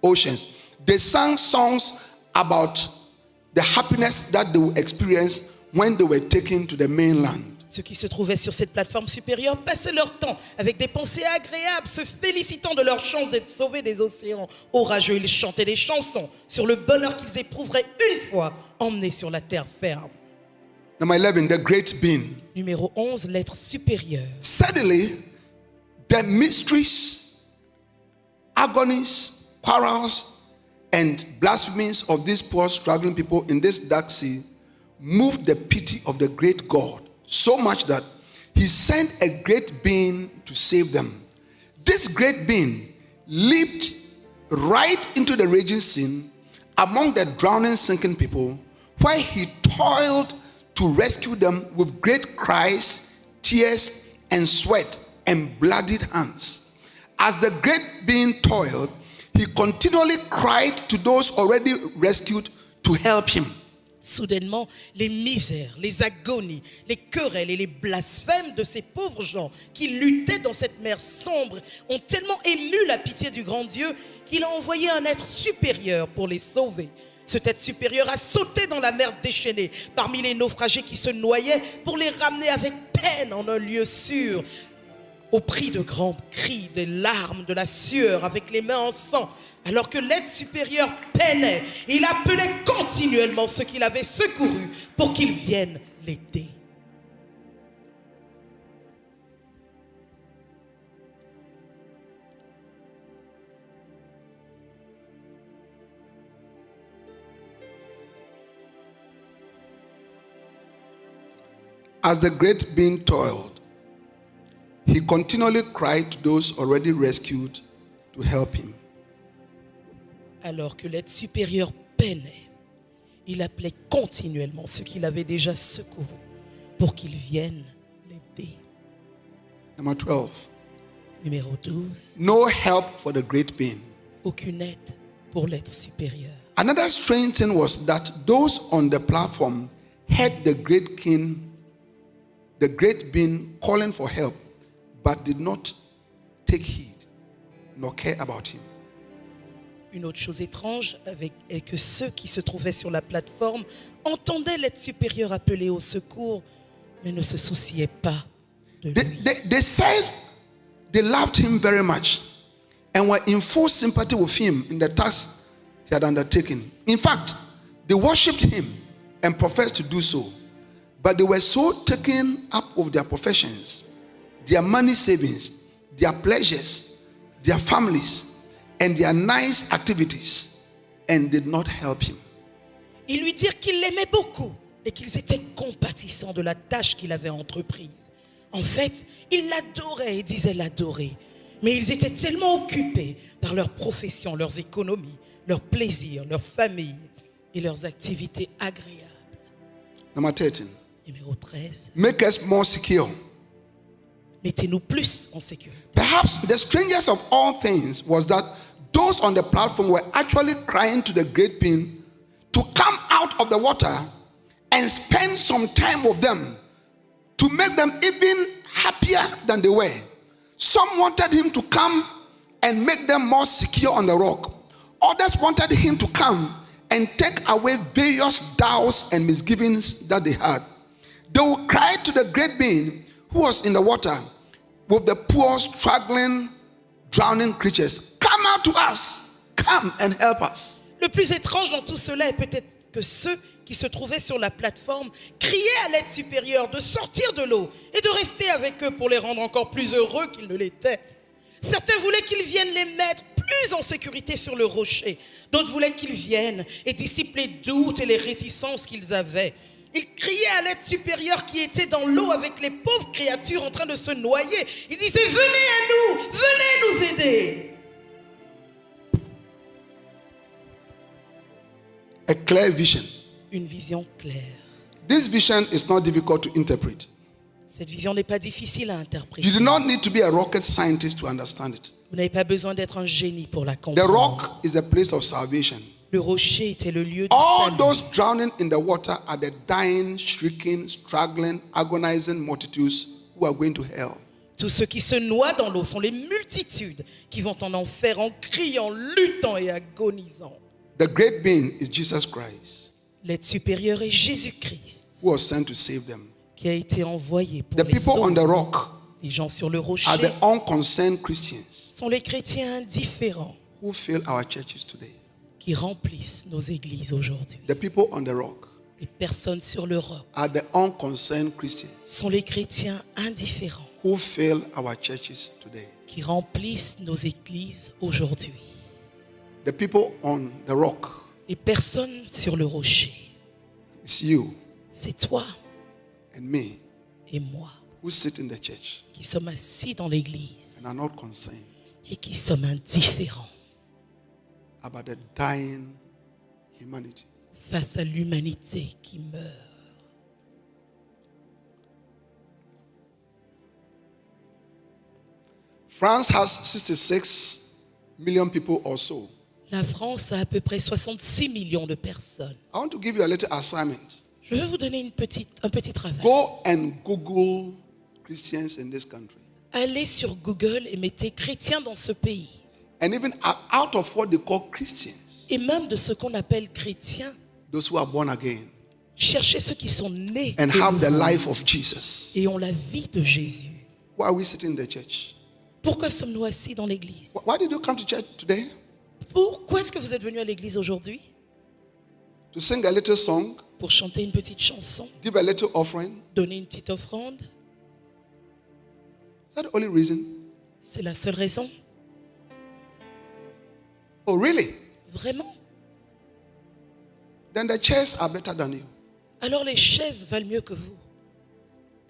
oceans. They sang songs about the happiness that they will experience when they were taken to the mainland. Ceux qui se trouvaient sur cette plateforme supérieure passaient leur temps avec des pensées agréables, se félicitant de leur chance d'être sauvés des océans orageux. Ils chantaient des chansons sur le bonheur qu'ils éprouveraient une fois emmenés sur la terre ferme. Number 11, the great being. Numéro 11, l'être supérieur. Suddenly, the mysteries, agonies, quarrels, and blasphemies of these poor struggling people in this dark sea moved the pity of the great God so much that he sent a great being to save them. This great being leaped right into the raging sea among the drowning, sinking people, where he toiled to rescue them with great cries, tears, and sweat, and bloodied hands. As the great being toiled, he continually cried to those already rescued to help him. Soudainement, les misères, les agonies, les querelles et les blasphèmes de ces pauvres gens qui luttaient dans cette mer sombre ont tellement ému la pitié du grand Dieu qu'il a envoyé un être supérieur pour les sauver. Cet être supérieur a sauté dans la mer déchaînée parmi les naufragés qui se noyaient pour les ramener avec peine en un lieu sûr, au prix de grands cris, des larmes, de la sueur, avec les mains en sang. Alors que l'être supérieur peinait, il appelait continuellement ceux qu'il avait secourus pour qu'ils viennent l'aider. As the great being toiled, he continually cried to those already rescued to help him. Alors que l'être supérieur peinait, il appelait continuellement ceux qu'il avait déjà secourus pour qu'ils viennent l'aider. Number 12. Numéro 12. No help for the great being. Aucune aide pour l'être supérieur. Another strange thing was that those on the platform heard the great king, the great being calling for help, but did not take heed nor care about him. Une autre chose étrange est que ceux qui se trouvaient sur la plateforme entendaient l'être supérieur appeler au secours, mais ne se souciaient pas de lui. They said they loved him very much and were in full sympathy with him in the task he had undertaken. In fact, they worshipped him and professed to do so, but they were so taken up with their professions, their money savings, their pleasures, their families, and their nice activities, and did not help him. Ils lui dirent qu'ils l'aimaient beaucoup et qu'ils étaient compatissants de la tâche qu'il avait entreprise. En fait, ils l'adoraient et disaient l'adorer, mais ils étaient tellement occupés par leurs professions, leurs économies, leurs plaisirs, leurs familles et leurs activités agréables. Number 13. Numéro 13. Make us more secure. Mettez-nous plus en sécurité. Perhaps the strangest of all things was that those on the platform were actually crying to the great being to come out of the water and spend some time with them to make them even happier than they were. Some wanted him to come and make them more secure on the rock. Others wanted him to come and take away various doubts and misgivings that they had. They would cry to the great being who was in the water with the poor, struggling, drowning creatures. Come out to us. Come and help us. Le plus étrange dans tout cela est peut-être que ceux qui se trouvaient sur la plateforme criaient à l'être supérieur de sortir de l'eau et de rester avec eux pour les rendre encore plus heureux qu'ils ne l'étaient. Certains voulaient qu'ils viennent les mettre plus en sécurité sur le rocher. D'autres voulaient qu'ils viennent et dissipent les doutes et les réticences qu'ils avaient. Ils criaient à l'être supérieur qui était dans l'eau avec les pauvres créatures en train de se noyer. Ils disaient « Venez à nous, venez nous aider !» A clear vision. Une vision claire. This vision is not difficult to interpret. Cette vision n'est pas difficile à interpréter. You do not need to be a rocket scientist to understand it. Vous n'avez pas besoin d'être un génie pour la The comprendre. rock is a place of salvation. Le rocher était le lieu du All salut. those drowning in the water are the dying, shrieking, struggling, agonizing multitudes who are going to hell. Tous ceux qui se noient dans l'eau sont les multitudes qui vont en enfer en criant, luttant et agonisant. The great being is Jesus Christ. L'aide supérieure est Jésus-Christ, who was sent to save them. qui a été envoyé pour The les people on sauver. the rock Les gens sur le are rocher the unconcerned Christians sont les chrétiens indifférents who fill our churches today. qui remplissent nos églises aujourd'hui. The people on the rock Les personnes sur le roc are the unconcerned Christians sont les chrétiens indifférents who fill our churches today. qui remplissent nos églises aujourd'hui. The people on the rock Les personnes sur le rocher, is you c'est toi and me et moi who sit in the church qui sommes assis dans l'église and are not concerned et qui sommes indifférents about the dying humanity. face à l'humanité qui meurt. France has 66 million people or so. La France a à peu près 66 millions de personnes. I want to give you a little assignment. Je vais vous donner un petit travail. Go and Google Christians in this country. Allez sur Google et mettez chrétiens dans ce pays. And even out of what they call Christians, Et même de ce qu'on appelle chrétiens, those who are born again cherchez ceux qui sont nés and de have the nouveau life of Jesus. et ont la vie de Jésus. Why are we sitting in the church? Pourquoi sommes-nous assis dans l'église? Why did you come to church today? Pourquoi est-ce que vous êtes venu à l'église aujourd'hui? To sing a little song, Pour chanter une petite chanson, give a little offering? donner une petite offrande? Is that the only reason? C'est la seule raison? Oh, really? Vraiment? Then the chairs are better than you. Alors les chaises valent mieux que vous.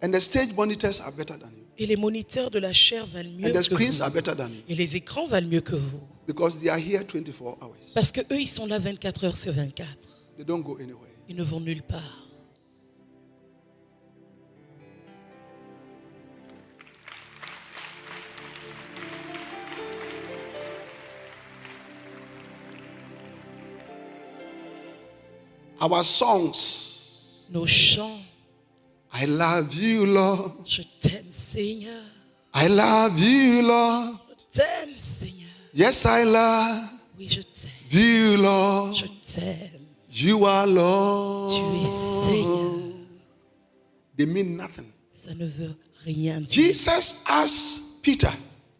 And the stage monitors are better than you. Et les moniteurs de la chair valent mieux And the que screens vous. are better than you. Et les écrans valent mieux que vous. Because they are here 24 hours. Parce que eux, ils sont là 24 heures sur 24. They don't go anywhere. Ils ne vont nulle part. Our songs, Nos chants, I love you, Lord. je t'aime Seigneur, I love you, Lord. je t'aime Seigneur, Yes, I love oui je t'aime, you, Lord. je t'aime, You are Lord. tu es Seigneur. They mean nothing. Ça ne veut rien dire. Jesus asked Peter,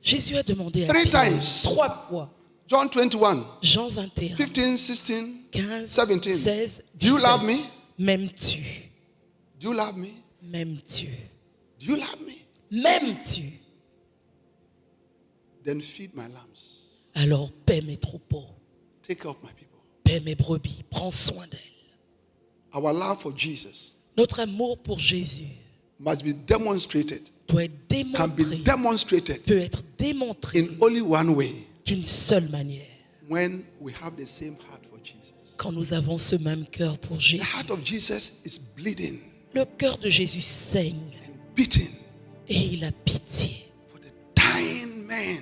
Jésus a demandé à Three Pierre times. 3 fois, John 21, Jean 21, 15, 16, 15, 17. 16, Do you 17. love me? M'aimes-tu? Do you love me? M'aimes-tu? Do you love me? M'aimes-tu? Then feed my lambs. Alors paie mes troupeaux, Take care of my people. paie mes brebis, prends soin d'elles. Our love for Jesus Notre amour pour Jésus must be demonstrated, doit être can be démontré, demonstrated peut être démontré in only one way, d'une seule manière, when we have the same heart for Jesus. quand nous avons ce même cœur pour The Jésus. heart of Jesus is bleeding Le cœur de Jésus saigne and beating et il a pitié for the dying men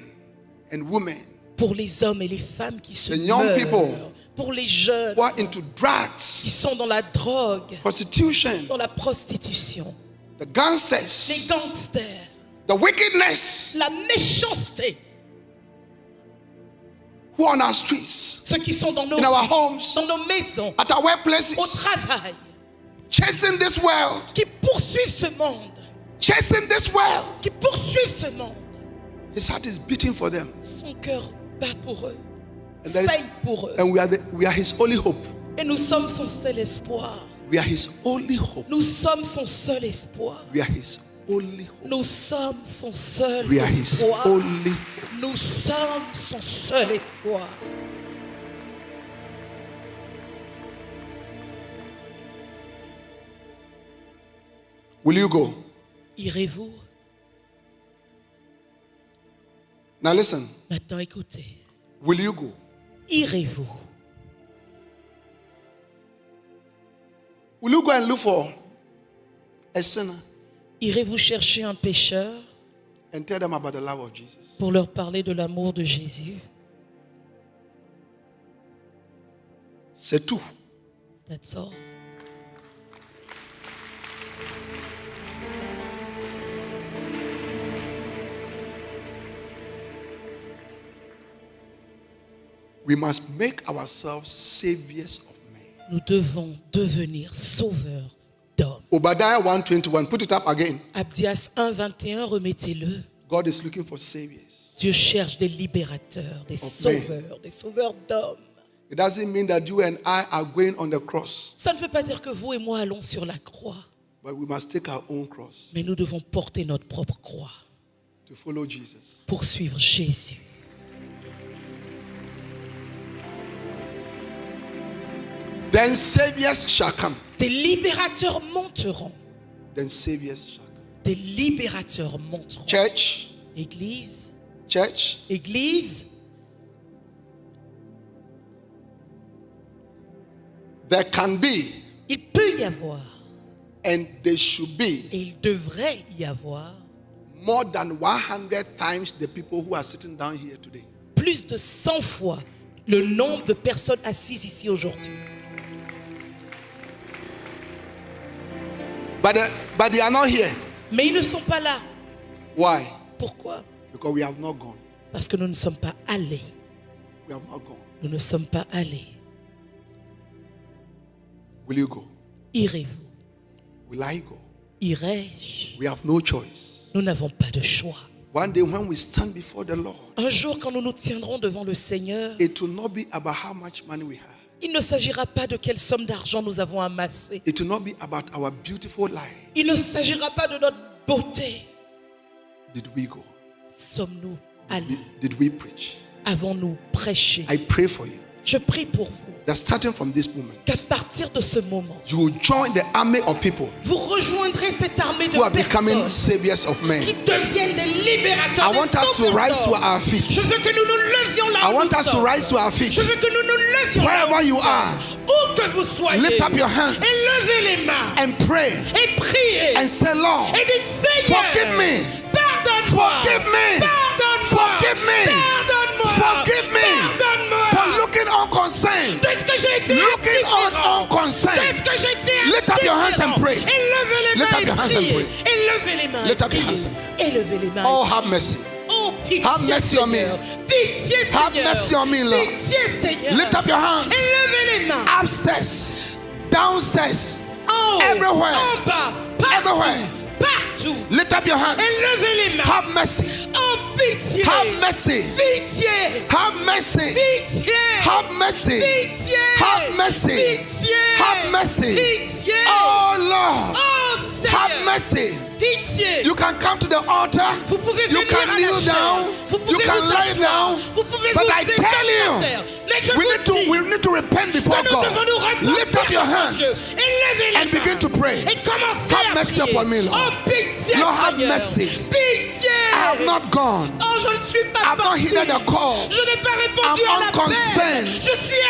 and women pour les hommes et les femmes qui se The young meurent, people pour les jeunes who are into qui drugs, sont dans la drogue, prostitution, dans la prostitution, the les gangsters, gangsters, the wickedness la méchanceté, who are on our streets, ceux qui sont dans nos in our rues, homes, dans nos maisons, at our au workplaces, travail, chasing this world, qui poursuivent ce monde, chasing this world. qui poursuivent ce monde. His heart is beating for them. Son cœur bat pour eux, And that is- saigne pour eux. And we are his only hope. Et nous sommes son seul espoir. We are his only hope. Nous sommes son seul espoir. We are his only hope. Nous sommes son seul We are his espoir. only hope. Nous sommes son seul espoir. Will you go? Irez-vous? Now listen. Maintenant écoutez. Will you go? Irez-vous? Will you go and look for a sinner Irez-vous chercher un pécheur and tell them about the love of Jesus? pour leur parler de l'amour de Jésus? C'est tout. That's all. We must make ourselves saviors of men. Nous devons devenir sauveurs d'hommes. Obadiah 1:21. Put it up again. Abdias 1:21, remettez-le. God is looking for saviors. Dieu cherche des libérateurs, des sauveurs d'hommes. It doesn't mean that you and I are going on the cross, Ça ne veut pas dire que vous et moi allons sur la croix, but we must take our own cross mais nous devons porter notre propre croix to follow Jesus. pour suivre Jésus. Then saviors shall come. Des libérateurs monteront. Then saviors shall come. Des libérateurs monteront. Church, Église, church, Église, there can be il peut y avoir and there should be et il devrait y avoir more than 100 times the people who are sitting down here today. plus de 100 fois le nombre de personnes assises ici aujourd'hui. But they are not here. Mais ils ne sont pas là. Why? Pourquoi? Because we have not gone. Parce que nous ne sommes pas allés. We have not gone. Nous ne sommes pas allés. Will you go? Irez-vous? Will I go? Irai-je? We have no choice. Nous n'avons pas de choix. One day when we stand before the Lord, Un jour, quand nous nous tiendrons devant le Seigneur, it will not be about how much money we have. il ne s'agira pas de quelle somme d'argent nous avons amassé. It will not be about our beautiful life. Il ne s'agira pas de notre beauté. Did we go? Sommes-nous allés? Did we preach? Avons-nous prêché? I pray for you Je prie pour vous that starting from this moment, qu'à partir de ce moment, you will join the army of people vous rejoindrez cette armée de who are becoming personnes saviors of men. qui deviennent des libérateurs. I want us to rise to our Je feet. veux que nous nous levions là I où want nous us to sommes. rise to our feet. Je veux que nous nous levions là où Wherever nous you sommes. are, Où que vous soyez. lift up your hands Et levez les mains. and pray Et priez. and say, Lord, Et dites, Seigneur, forgive me. pardonne-moi. Forgive me. Pardonne-moi. Forgive me. Pardonne-moi. Forgive me Pardonne-moi. for looking unconcerned. Tout ce que j'ai dit Looking indifférent. unconcerned. Tout ce que j'ai dit Lift up your hands and indifférent. pray. Et levez les Lift mains up your et hands and priez. pray. Et levez les mains Lift et up your priez. hands. Et levez les mains. Oh, et have priez. mercy. Oh, pitié, Have mercy on me. Seigneur. Pitié, Have Seigneur. mercy on me, Lord. Pitié, Seigneur. Lift up your hands. Et levez les mains. Upstairs, downstairs, En haut, everywhere. en bas, partout, Everywhere. partout. Lift up your hands. Et levez les mains. Have mercy. Oh, pitié. Have mercy. Pitié. Have mercy. Pitié. Have mercy. Pitié. Have mercy. Pitié. Have mercy. Pitié. Oh Lord, Oh, Seigneur. have mercy. Pitié. You can come to the altar. Vous pouvez You venir can à la kneel chair. down. Vous You pouvez can vous lie asseoir. down. Vous pouvez But vous I étendre tell you, par terre. Mais je we vous need to repent before que nous God. devons nous repentir Lift up your devant Dieu. hands Et levez les and begin mains. to pray. Et commencez Have à mercy prier. upon me, Lord. Oh, pitié, Lord, have Seigneur. mercy. Pitié. I have not gone. Oh, je ne suis pas I've not parti. heeded the call. Je n'ai pas répondu I'm à l'appel. unconcerned. Je suis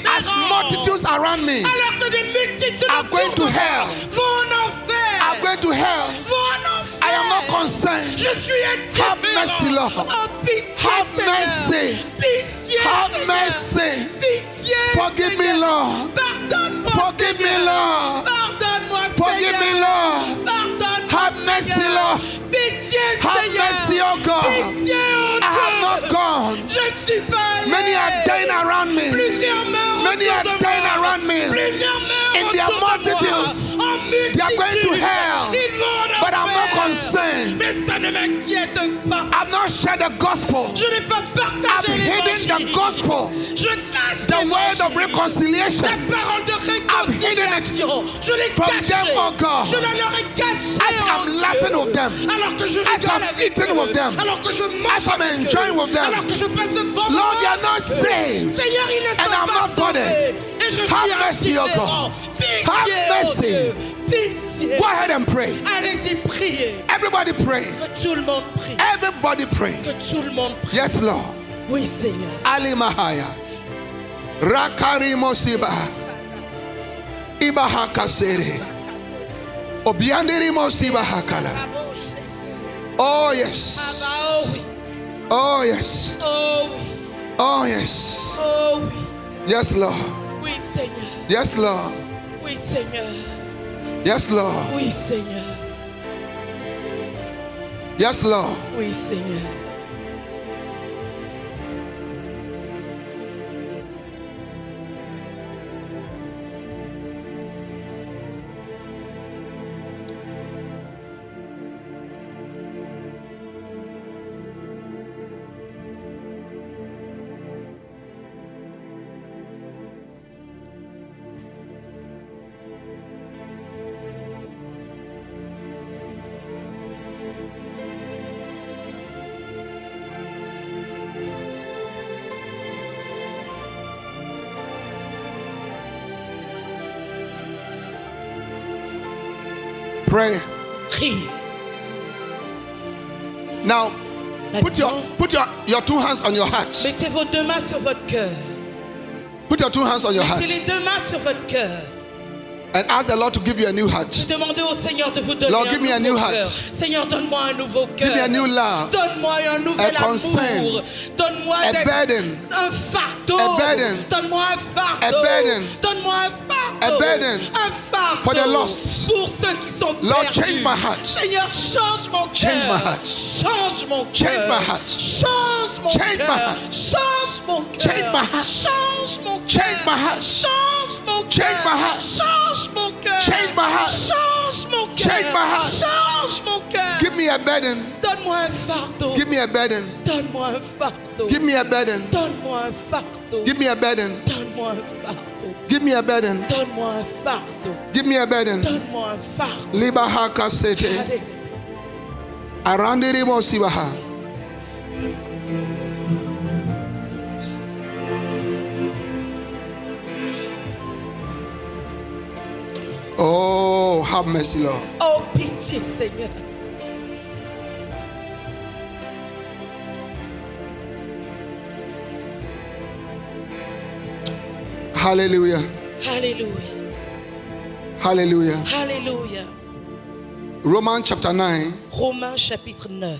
As indifférent. multitudes around me Alors que des multitudes are going autour to de moi hell. vont en enfer. I'm going to hell. Vont en enfer. I am not concerned. Je suis indifférent. Have mercy, Lord. Oh, pitié, Have Seigneur. mercy. Pitié, Have Seigneur. mercy. Pitié, Forgive me, Seigneur. Lord. Pardonne-moi, Forgive me, Seigneur. Lord. Pardonne-moi, Forgive Seigneur. me, Lord. Pardonne-moi, Have mercy, Seigneur. Lord. Pitié, Have Seigneur. mercy, oh God. Pitié, oh I have Dieu. not gone. Je ne suis pas allé. Many are dying around me. Plusieurs meurent Many autour are de dying moi. around me. Plusieurs meurent In their autour de moi. multitudes. En multitude. They are going to hell. Ils vont en But I'm not enfer. concerned. Mais ça ne m'inquiète pas. I've not shared the gospel. Je n'ai pas I've partagé hidden the l'évangile. gospel. Je cache The word of l'évangile. reconciliation. La parole de réconciliation. Je l'ai from cachée. them, oh God. Je la leur ai cachée. As oh I'm Dieu. laughing with them. Alors que je As rigole I'm avec eating eux. with them. Alors que je mange As I'm avec enjoying eux. with them. Alors que je passe de bons Lord, moments they are avec not eux. saved. Seigneur, ils ne And sont I'm pas not bothered. sauvés. Et je Have suis mercy, oh indifférent. God. Pitié, Have oh mercy. Dieu. Pitié. Go ahead and pray. Allez-y, priez. Everybody pray. Que tout le monde prie. Everybody pray. Que tout le monde prie. Yes, Lord. Oui, Seigneur. Ali Mahaya. Rakari Mosiba. Ibaha Kasere. Obiandiri Mosiba Hakala. Oh, yes. Oh oui. Oh, yes. Oh oui. Oh, yes. Oh oui. Yes, Lord. Oui, Seigneur. Yes, Lord. Oui, Seigneur. Yes, Lord. Oui, Seigneur. Yes, Lord. Oui, Seigneur. Pray. Prie. Now, put Maintenant, your two hands on your heart. mettez vos deux mains sur votre cœur. Put your two hands on your heart. Mettez les deux mains sur votre cœur. And ask the Lord to give you a new heart. Demandez au Seigneur de vous donner Lord, give me a un new nouveau heart. cœur. Seigneur, donne-moi un nouveau Give me a cœur. new love. Donne-moi un nouvel A concern. amour. Donne-moi A burden. un fardeau. A burden. Donne-moi un fardeau. A burden. Donne-moi un fardeau. A burden. Un fardeau. For the lost. Pour ceux qui sont Lord, perdus. change my heart. Seigneur, change mon cœur. Change my heart. Change mon Change cœur. my heart. Change mon Change my cœur. heart. Change mon cœur. Change my heart. Change mon cœur. Change my heart. Change mon cœur. Change my heart. Change mon cœur. Change my heart. Change mon cœur. Change my heart. Change mon cœur. Give me a burden. Donne-moi un fardeau. Give me a burden. Donne-moi un fardeau. Give me a burden. Donne-moi un fardeau. Give me a burden. Donne-moi un fardeau. Give me a burden. Donne-moi un fardeau. Give me a burden. Donne-moi un fardeau. Libaha kasete. Alléluia. Arandiri mosibaha. Oh, have mercy, Lord. Oh, pitié, Seigneur. Hallelujah. Alléluia. Hallelujah. Alléluia. Romans chapter 9. Romains chapitre 9.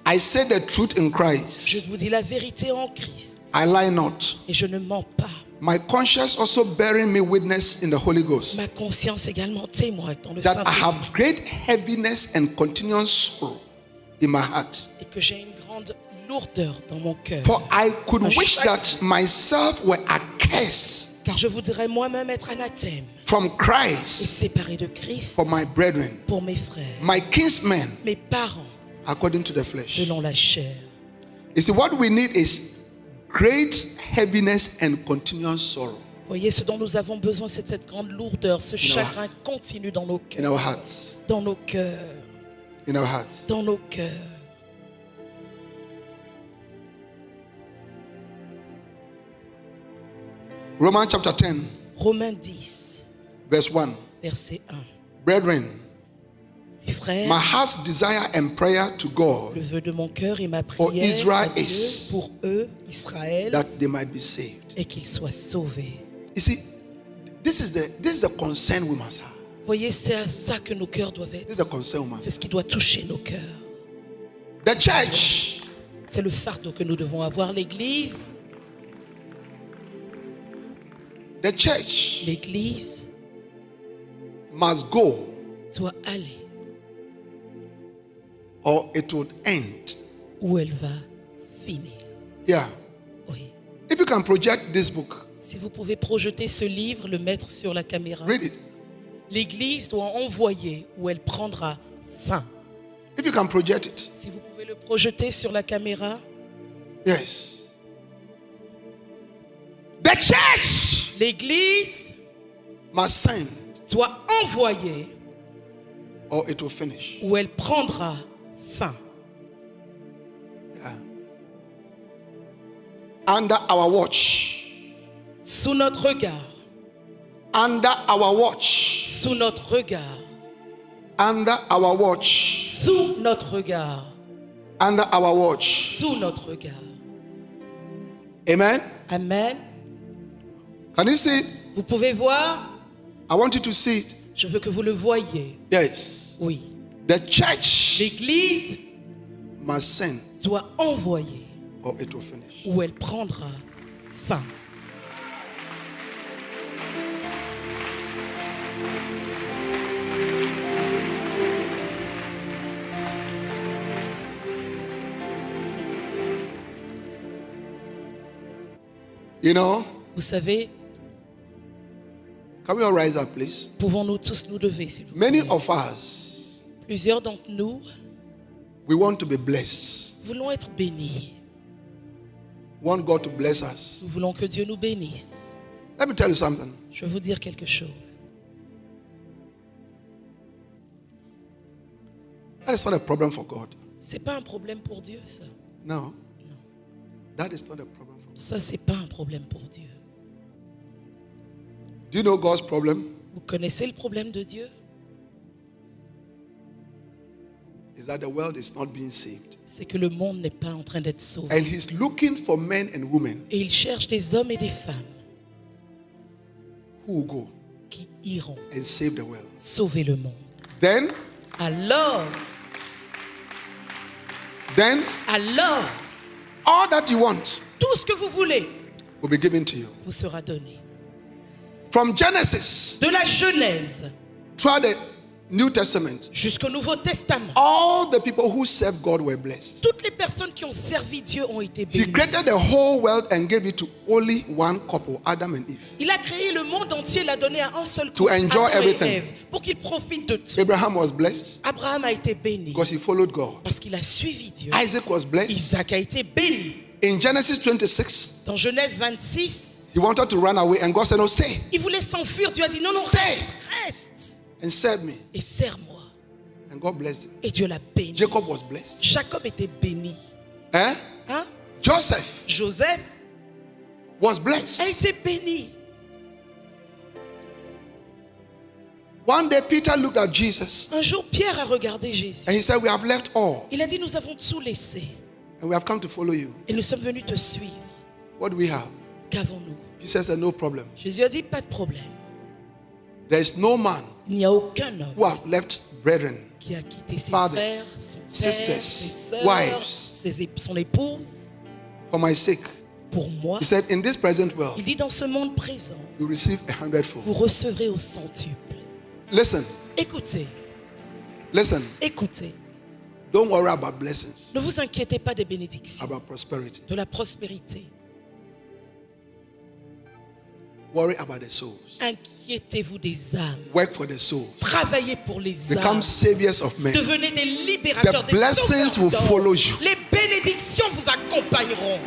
I say the truth in Christ. Je vous dis la vérité en Christ I lie not. et je ne mens pas. My conscience also bearing me witness in the Holy Ghost Ma conscience également témoigne dans le that I Saint-Esprit have great heaviness and continual sorrow in my heart. et que j'ai une grande lourdeur dans mon cœur. For I could Un wish chagrin. that myself were accursed Car je voudrais moi-même être anathème from et Christ séparé de Christ for my brethren, pour mes frères, my kinsmen, mes parents, according to the flesh. selon la chair. You see, what we need is great heaviness and continual sorrow Voyez, ce dont nous avons besoin, c'est de cette grande lourdeur, ce chagrin continu dans nos in cœurs, our hearts. dans nos cœurs, In our hearts. dans nos cœurs. Romans chapter 10, Romains 10, verse 1. verset 1. Brethren, Mes frères, my heart's desire and prayer to God le vœu de mon cœur et ma For prière Israel à Dieu is pour eux, Israël, that they might be saved. et qu'ils soient sauvés. You see, this is the concern we must have. Voyez, c'est à ça que nos cœurs doivent This être. is the concern we must C'est ce qui doit toucher nos cœurs. have. The church C'est le fardeau que nous devons avoir. L'Église, l'Église must go doit aller or it would end. où elle va finir. Yeah. Oui. If you can project this book, Si vous pouvez projeter ce livre, le mettre sur la caméra, read it. l'Église doit envoyer où elle prendra fin. If you can project it, Si vous pouvez le projeter sur la caméra, yes. The church l'Église must send doit envoyer or it will finish. où elle prendra fin. Yeah. Under our watch. Sous notre regard, Under our watch. sous notre regard, Under our watch. sous notre regard, Under our watch. sous notre regard. Amen. Amen. Can you see? Vous pouvez voir? I want you to see it. Je veux que vous le voyiez. Yes. Oui. The church L'Église must send doit envoyer or it will finish. où elle prendra fin. You know, Vous savez, can we all rise up, please? pouvons-nous tous nous lever, s'il vous plaît? Many of us, Plusieurs d'entre nous we want to be blessed. voulons être bénis. We want God to bless us. Nous voulons que Dieu nous bénisse. Let me tell you something. Je vais vous dire quelque chose. That is not a problem for God. C'est pas un problème pour Dieu, ça. No. That is not a problem for God. Ça, c'est pas un problème pour Dieu. Do you know God's problem? Vous connaissez le problème de Dieu? is that the world is not being saved. c'est que le monde n'est pas en train d'être sauvé. And he's looking for men and women Et il cherche des hommes et des femmes who will go qui iront and save the world. sauver le monde. Then, Alors, all that you want tout ce que vous voulez will be given to you. vous sera donné. From Genesis De la Genèse throughout the New Testament, jusqu'au Nouveau Testament, all the people who served God were blessed. toutes les personnes qui ont servi Dieu ont été He bénies. created the whole world and gave it to only one couple, Adam and Eve. Il a créé le monde entier, l'a donné à un seul To couple, enjoy Adam et everything. Ève, pour qu'ils profitent de tout. Abraham was blessed Abraham a été béni because he followed God. parce qu'il a suivi Dieu. Isaac was blessed. Isaac a été béni. In Genesis 26, Dans Genèse 26, he wanted to run away and God said, no, stay il voulait s'enfuir. Dieu a dit non, non, Stay. reste and serve me. et sers-moi. And God blessed him. Et Dieu l'a béni. Jacob was blessed. Jacob était béni. Eh? Hein? Joseph Joseph was a blessed. été béni. One day, Peter looked at Jesus Un jour, Pierre a regardé Jésus. and he said, we have left all Il a dit, nous avons tout laissé and we have come to follow you. et nous sommes venus te suivre. What do we have? Qu'avons-nous? Jesus said, no problem. Jésus a dit, pas de problème. There is no man Il n'y a aucun homme who have left brethren, qui a quitté ses Fathers, frères, son père, sisters, ses sœurs, wives. son épouse, for my sake. pour moi. He said, in this present world, Il dit, dans ce monde présent, you receive 100-fold. vous recevrez au centuple. Listen, Écoutez, listen. écoutez. Don't worry about blessings, Ne vous inquiétez pas des bénédictions, about prosperity. de la prospérité. Worry about the souls. Inquiétez-vous des âmes. Work for the souls. Travaillez pour les Become âmes. saviors of men. Devenez des libérateurs, The des blessings sauveurs will d'hommes. follow you. Les bénédictions vous accompagneront.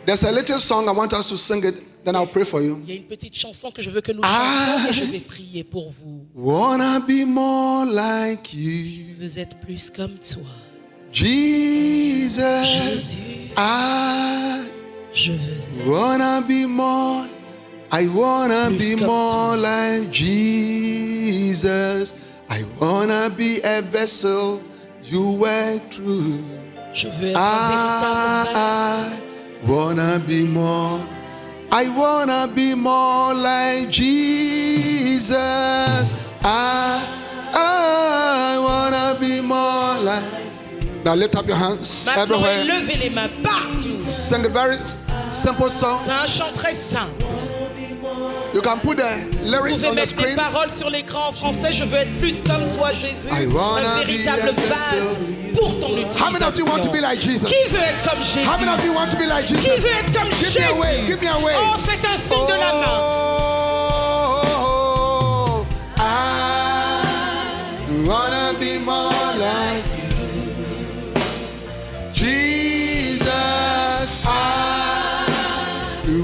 There's a little song I want us to sing it, then I'll pray for you. Il y a une petite chanson que je veux que nous chantions et je vais prier pour vous. Wanna be more like you, Vous êtes plus comme toi. Jesus. Jésus, I je veux wanna be more. I wanna Plus be comme more like Jesus. I wanna be a vessel you work through. Je veux être un véritable I wanna be more. I wanna be more like Jesus. I wanna be more like. Now lift up your hands Maintenant, everywhere. levez les mains partout. Sing a very simple song. C'est un chant très simple. You can put the Vous lyrics pouvez on the mettre les screen. paroles sur l'écran en français. Je veux être plus comme toi, Jésus. I wanna Un be véritable a vase pour ton How many of you want to be utilisation. like Jesus? Qui veut être comme Jésus? How many of you want to be like Jesus? Qui veut être comme Give Jésus? me a way. Give me a way. Oh, faites un signe de la main. Oh, I wanna be more like you. Jesus. I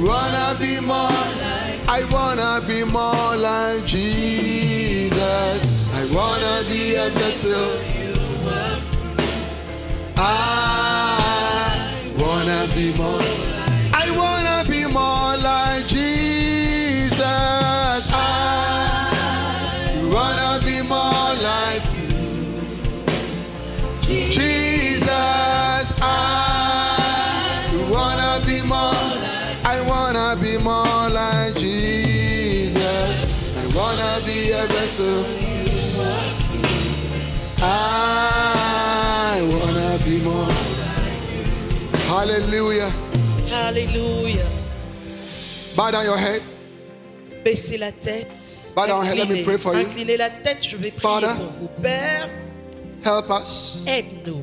wanna be more. I wanna be more like Jesus. I wanna be a vessel. I wanna be more. I wanna be more like Jesus. I wanna be more like Jesus. I wanna be more. I wanna be more like Jesus. I wanna be a vessel. I wanna be more. Hallelujah. Alléluia. Bow down your head. Baissez la tête. Bow down, let me pray for you. Inclinez la tête, je vais prier Father, pour vous. Père, Help us, aide-nous,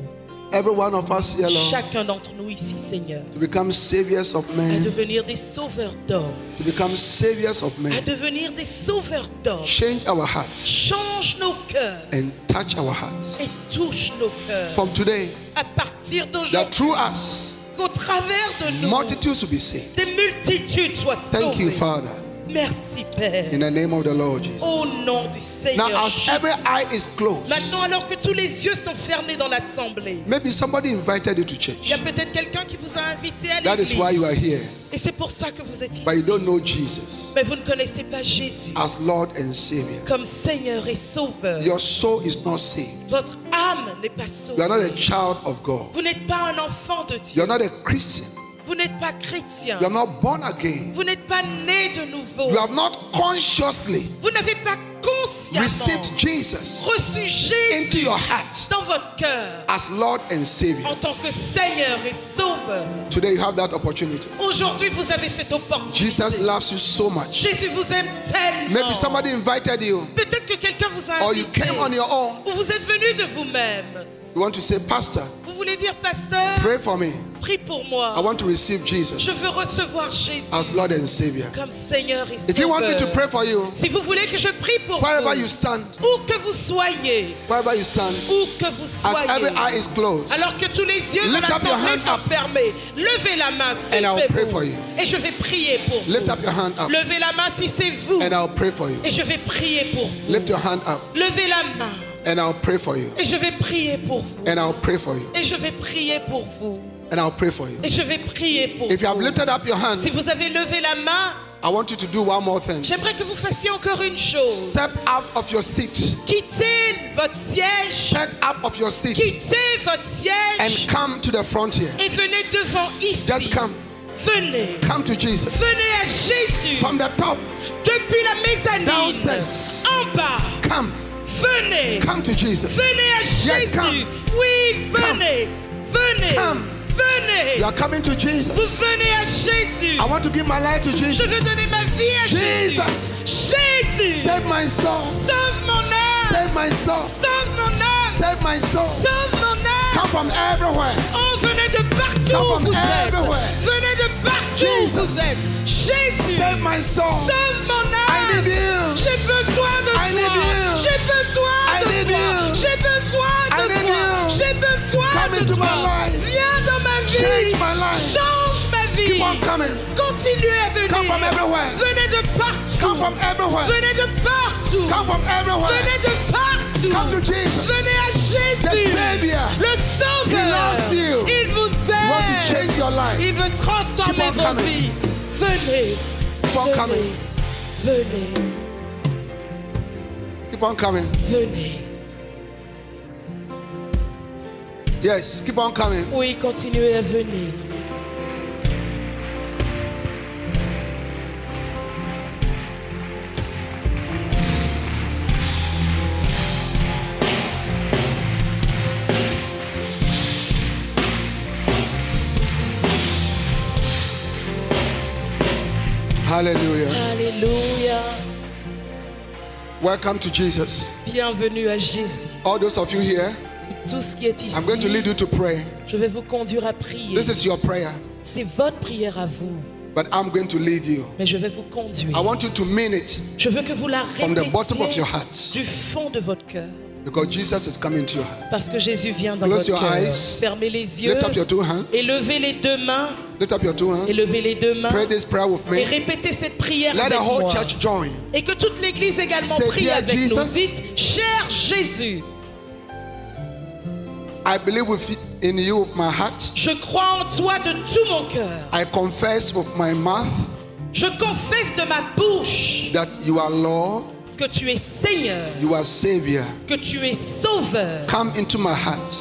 every one of us here, Lord, chacun d'entre nous ici, Seigneur, to become saviors of à men, devenir des sauveurs d'hommes, to become saviors of à men. devenir des sauveurs d'hommes. Change our hearts Change nos cœurs and touch our hearts. et touche nos cœurs. From today, À partir that d'aujourd'hui, through us, qu'au travers de nous, multitudes will be saved. des multitudes soient Thank you, sauvées. Father. Merci, Père. In the name of the Lord Jesus. Au nom du Seigneur Now, as Jésus. every eye is closed, Maintenant, alors que tous les yeux sont fermés dans l'assemblée, maybe somebody invited you to il y church. a peut-être quelqu'un qui vous a invité à That is why you are l'église. here. Et c'est pour ça que vous êtes ici. But you don't know Jesus Mais vous ne connaissez pas Jésus as Lord and Savior. comme Seigneur et Sauveur. Your soul is not saved. Votre âme n'est pas You are not a sauvée. child of God. Vous n'êtes pas un enfant de You Dieu. are not a Christian. Vous n'êtes pas chrétien. You are not born again. Vous n'êtes pas né de nouveau. You have not consciously Vous n'avez pas consciemment received Jesus reçu into Jésus your heart dans votre cœur as Lord and Savior. en tant que Seigneur et Sauveur. Today you have that opportunity. Aujourd'hui, vous avez cette opportunité. Jesus loves you so much. Jésus vous aime tellement. Maybe somebody invited you, Peut-être que quelqu'un vous a or you invité came on your own. ou vous êtes venu de vous-même. You want to say, Pastor, Vous voulez dire, pasteur, pray for me. prie pour I moi. want to receive Je Jesus veux recevoir Jésus as Lord and Savior. comme Seigneur et If you want me to Sauveur. pray for you, Si vous voulez que je prie pour wherever you vous, stand, où que vous soyez, wherever you stand, où que vous as every eye soyez, is closed, alors que tous les yeux de Lift up your l'assemblée hand sont up. fermés, levez la main si And I'll c'est pray for vous. you. Et je vais prier pour lift vous. up your hand up, Levez la main si c'est vous. and I'll pray for you. Et je vais prier pour vous. Lift your hand up, Levez la main. and I'll pray for you. Et je vais prier pour vous. And I'll pray for you. Et je vais prier pour vous. And I'll pray for you. Et je vais prier pour If you have vous. lifted up your hand, Si vous avez levé la main, I want you to do one more thing. j'aimerais que vous fassiez encore une chose. Step out of your seat. Quittez votre siège. Step out of your seat Quittez votre and siège. come to the front here. Et venez devant ici. Just come. Venez. Come to Jesus. Venez à Jésus. From the top, Depuis la mezzanine. downstairs. En bas. Come. Venez. Come to Jesus. Venez à Yes, come. Jésus. Oui, venez. Venez. Come. Venez. You are coming to Vous Jesus. venez à Jésus. I want to give my life to Je Jesus. veux donner ma vie à Jésus. Jesus. Jésus. Save my soul. Sauve mon âme. Save my soul. Sauve mon âme. Save my soul. Sauve mon âme. Come from everywhere. Oh, venez de partout Come où from vous êtes. everywhere. Venez de partout où Jesus. vous êtes. Jésus. Save my soul. Sauve mon I âme. need you. J'ai besoin de I need toi. you. J'ai besoin I de need toi. you. J'ai besoin I de need toi. you. J'ai besoin Come de into toi. my life. Viens dans ma vie. Change my life. Change ma vie. Keep on coming. Continuez à venir. Come from everywhere. Venez de partout. Come from everywhere. Venez de partout. Come from everywhere. Venez de partout. Come to Jesus. Venez à Jésus. The Savior. Le Sauveur. He loves you. Il vous He wants to aime. change your life. Il veut transformer Keep on vos coming. vies. Venez. Keep on Venez. coming. Venez. Keep on coming. Venez. Yes, keep on coming. Oui, continuez à venir. Hallelujah. Alléluia. Welcome to Jesus. Bienvenue à Jésus. All those of you here, Tout ce qui est ici, I'm going to lead you to pray. je vais vous conduire à prier. This is your prayer, C'est votre prière à vous, but I'm going to lead you. mais je vais vous conduire. I want you to mean it Je veux que vous la from the bottom of répétiez your heart, du fond de votre cœur. because Jesus is coming to your heart. Parce que Jésus vient dans Close votre your cœur. eyes. Fermez les yeux Lift up your two hands. et levez les deux mains. Lift up your two hands. Et levez les deux mains Pray this prayer with et me. répétez cette prière Let the avec whole moi. church join. Et que toute l'église également Say, prie Dear avec nous. Jesus. Dites, cher Jésus, I believe in you with my heart. je crois en toi de tout mon cœur. I confess with my mouth Je confesse de ma bouche that you are Lord, que tu es Seigneur, you are Savior. que tu es Sauveur. Come into my heart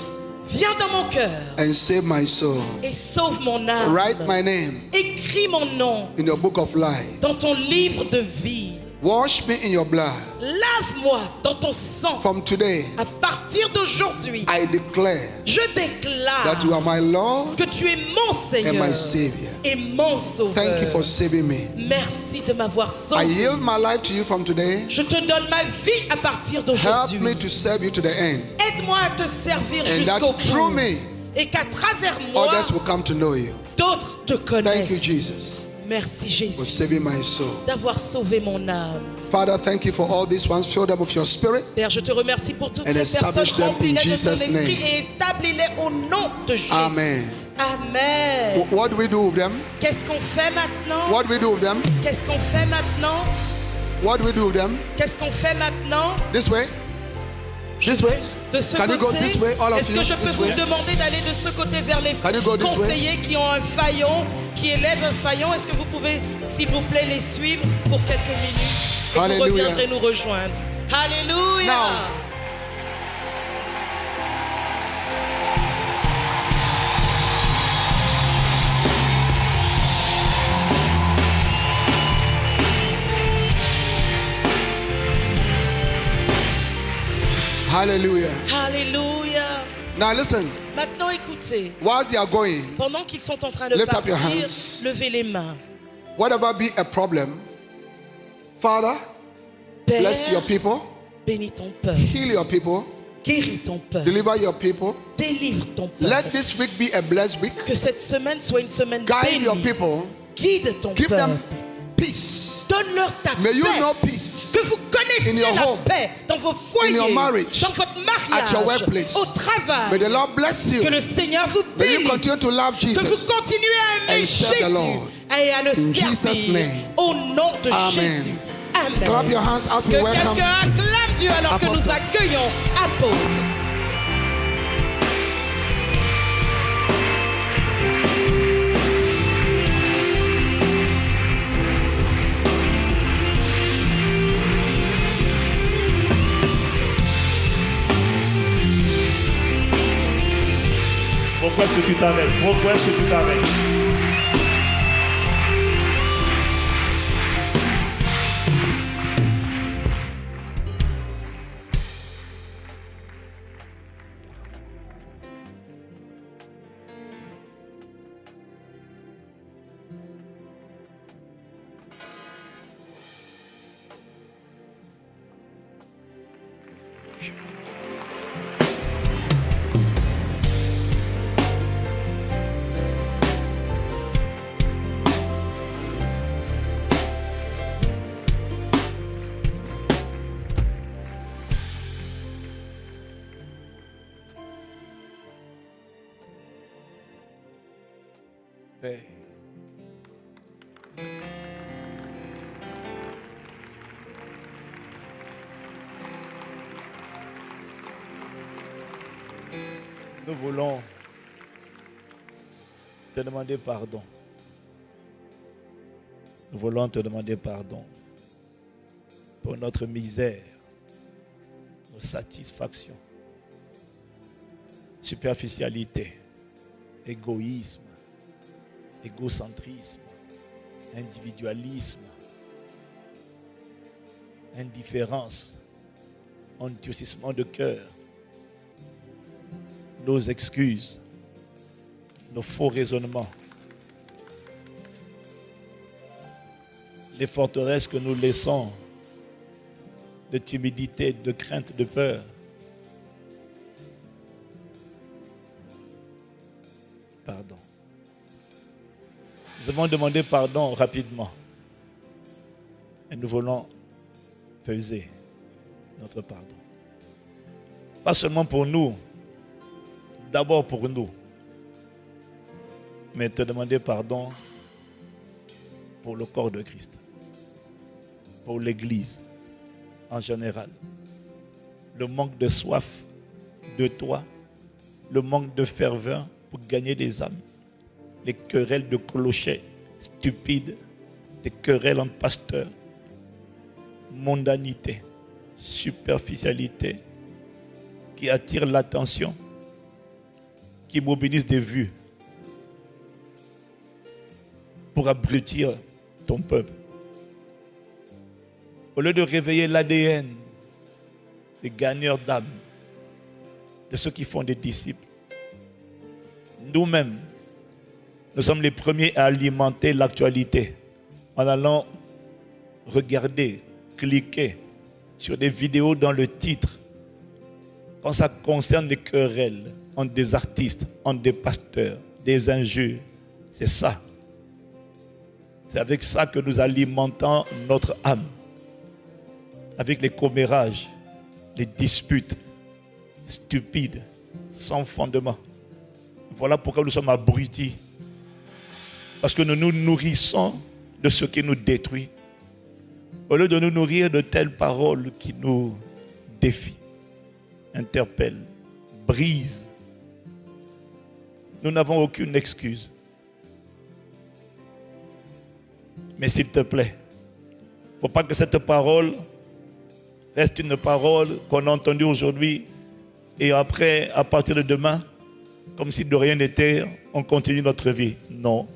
Viens dans mon cœur and save my soul. et sauve mon âme. Write my name Écris mon nom in your book of life. dans ton livre de vie. Wash me in your blood. Lave-moi dans ton sang. From today, À partir d'aujourd'hui, I declare je déclare that you are my Lord que tu es mon and Seigneur my Savior. et mon Sauveur. Thank you for saving me. Merci de m'avoir I sauvé. yield my life to you from today. Je te donne ma vie à partir Help d'aujourd'hui. me to serve you to the end. Aide-moi à te servir And jusqu'au that through bout. me, Et qu'à travers moi, others will come to know you. d'autres te Thank you, connaissent. Jesus, Merci for Jésus saving my soul. d'avoir sauvé mon âme. Father, thank you for all these ones. Fill them with your spirit. Père, je te remercie pour toutes And ces personnes. establish them in Remplis-les de ton Jesus' esprit name. et établis-les au nom de Jésus. Amen. Amen. What do we do with them? Qu'est-ce qu'on fait maintenant? What do we do with them? Qu'est-ce qu'on fait maintenant? What do we do with them? Qu'est-ce qu'on fait maintenant? This way? This way? De ce Can you go this way, all côté, of est-ce you? que je peux This vous way? demander d'aller de ce côté vers les Can you go this way? conseillers qui ont un faillon, qui élèvent un faillon? Est-ce que vous pouvez, s'il vous plaît, les suivre pour quelques minutes et Hallelujah. vous reviendrez nous rejoindre? Alléluia! Now, hallelujah. Alléluia! Now listen, Maintenant, écoutez. whilst you are going, Pendant qu'ils sont en train de Lift up your partir, hands. levez les mains. whatever be a problem, Father, Père, bless your people, bénis ton peuple, heal your people, guéris ton peuple, deliver your people. délivre ton peuple. Let this week be a blessed week. Que cette semaine soit une semaine Guide your bénie. people. Guide ton Give peuple. them peace. Donne-leur ta May you paix. know peace Que vous connaissiez in your la home, paix dans vos foyers, your marriage, dans votre mariage, at your workplace. au travail. May the Lord bless you. Que le Seigneur vous May you bénisse. continue to love Que Jesus vous continuez à aimer and serve the Jésus Lord. et à le In Jesus' servir name. au nom de Amen. Jésus. Amen. Clap your hands as Que we welcome. quelqu'un acclame Dieu alors que nous Apostle. accueillons apôtre. Pourquoi est-ce que tu t'arrêtes? Pourquoi est-ce que tu t'arrêtes? Père, nous voulons te demander pardon. Nous voulons te demander pardon pour notre misère, nos satisfactions, superficialité, égoïsme, égocentrisme, individualisme, indifférence, endurcissement de cœur, nos excuses, nos faux raisonnements, les forteresses que nous laissons de timidité, de crainte, de peur. Pardon. Nous avons demandé pardon rapidement. Et nous voulons peser notre pardon. Pas seulement pour nous, d'abord pour nous, mais te demander pardon pour le corps de Christ, pour l'Église en général. Le manque de soif de toi, le manque de ferveur pour gagner des âmes, les querelles de clochers stupides, les querelles entre pasteurs, mondanité, superficialité qui attirent l'attention, qui mobilisent des vues pour abrutir ton peuple. Au lieu de réveiller l'ADN des gagneurs d'âmes, de ceux qui font des disciples, nous-mêmes, nous sommes les premiers à alimenter l'actualité en allant regarder, cliquer sur des vidéos dans le titre quand ça concerne les querelles entre des artistes, entre des pasteurs, des injures. C'est ça. C'est avec ça que nous alimentons notre âme. Avec les commérages, les disputes stupides, sans fondement. Voilà pourquoi nous sommes abrutis. Parce que nous nous nourrissons de ce qui nous détruit. Au lieu de nous nourrir de telles paroles qui nous défient, interpellent, brisent, nous n'avons aucune excuse. Mais s'il te plaît, il ne faut pas que cette parole reste une parole qu'on a entendue aujourd'hui et après, à partir de demain, comme si de rien n'était, on continue notre vie. Non.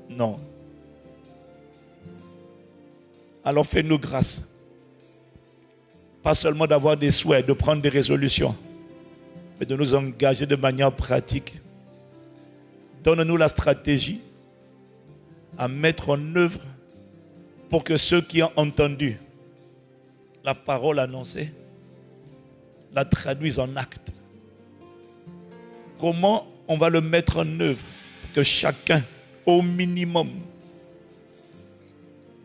Non. Alors fais-nous grâce. Pas seulement d'avoir des souhaits, de prendre des résolutions, mais de nous engager de manière pratique. Donne-nous la stratégie à mettre en œuvre pour que ceux qui ont entendu la parole annoncée la traduisent en actes. Comment on va le mettre en œuvre pour que chacun, au minimum,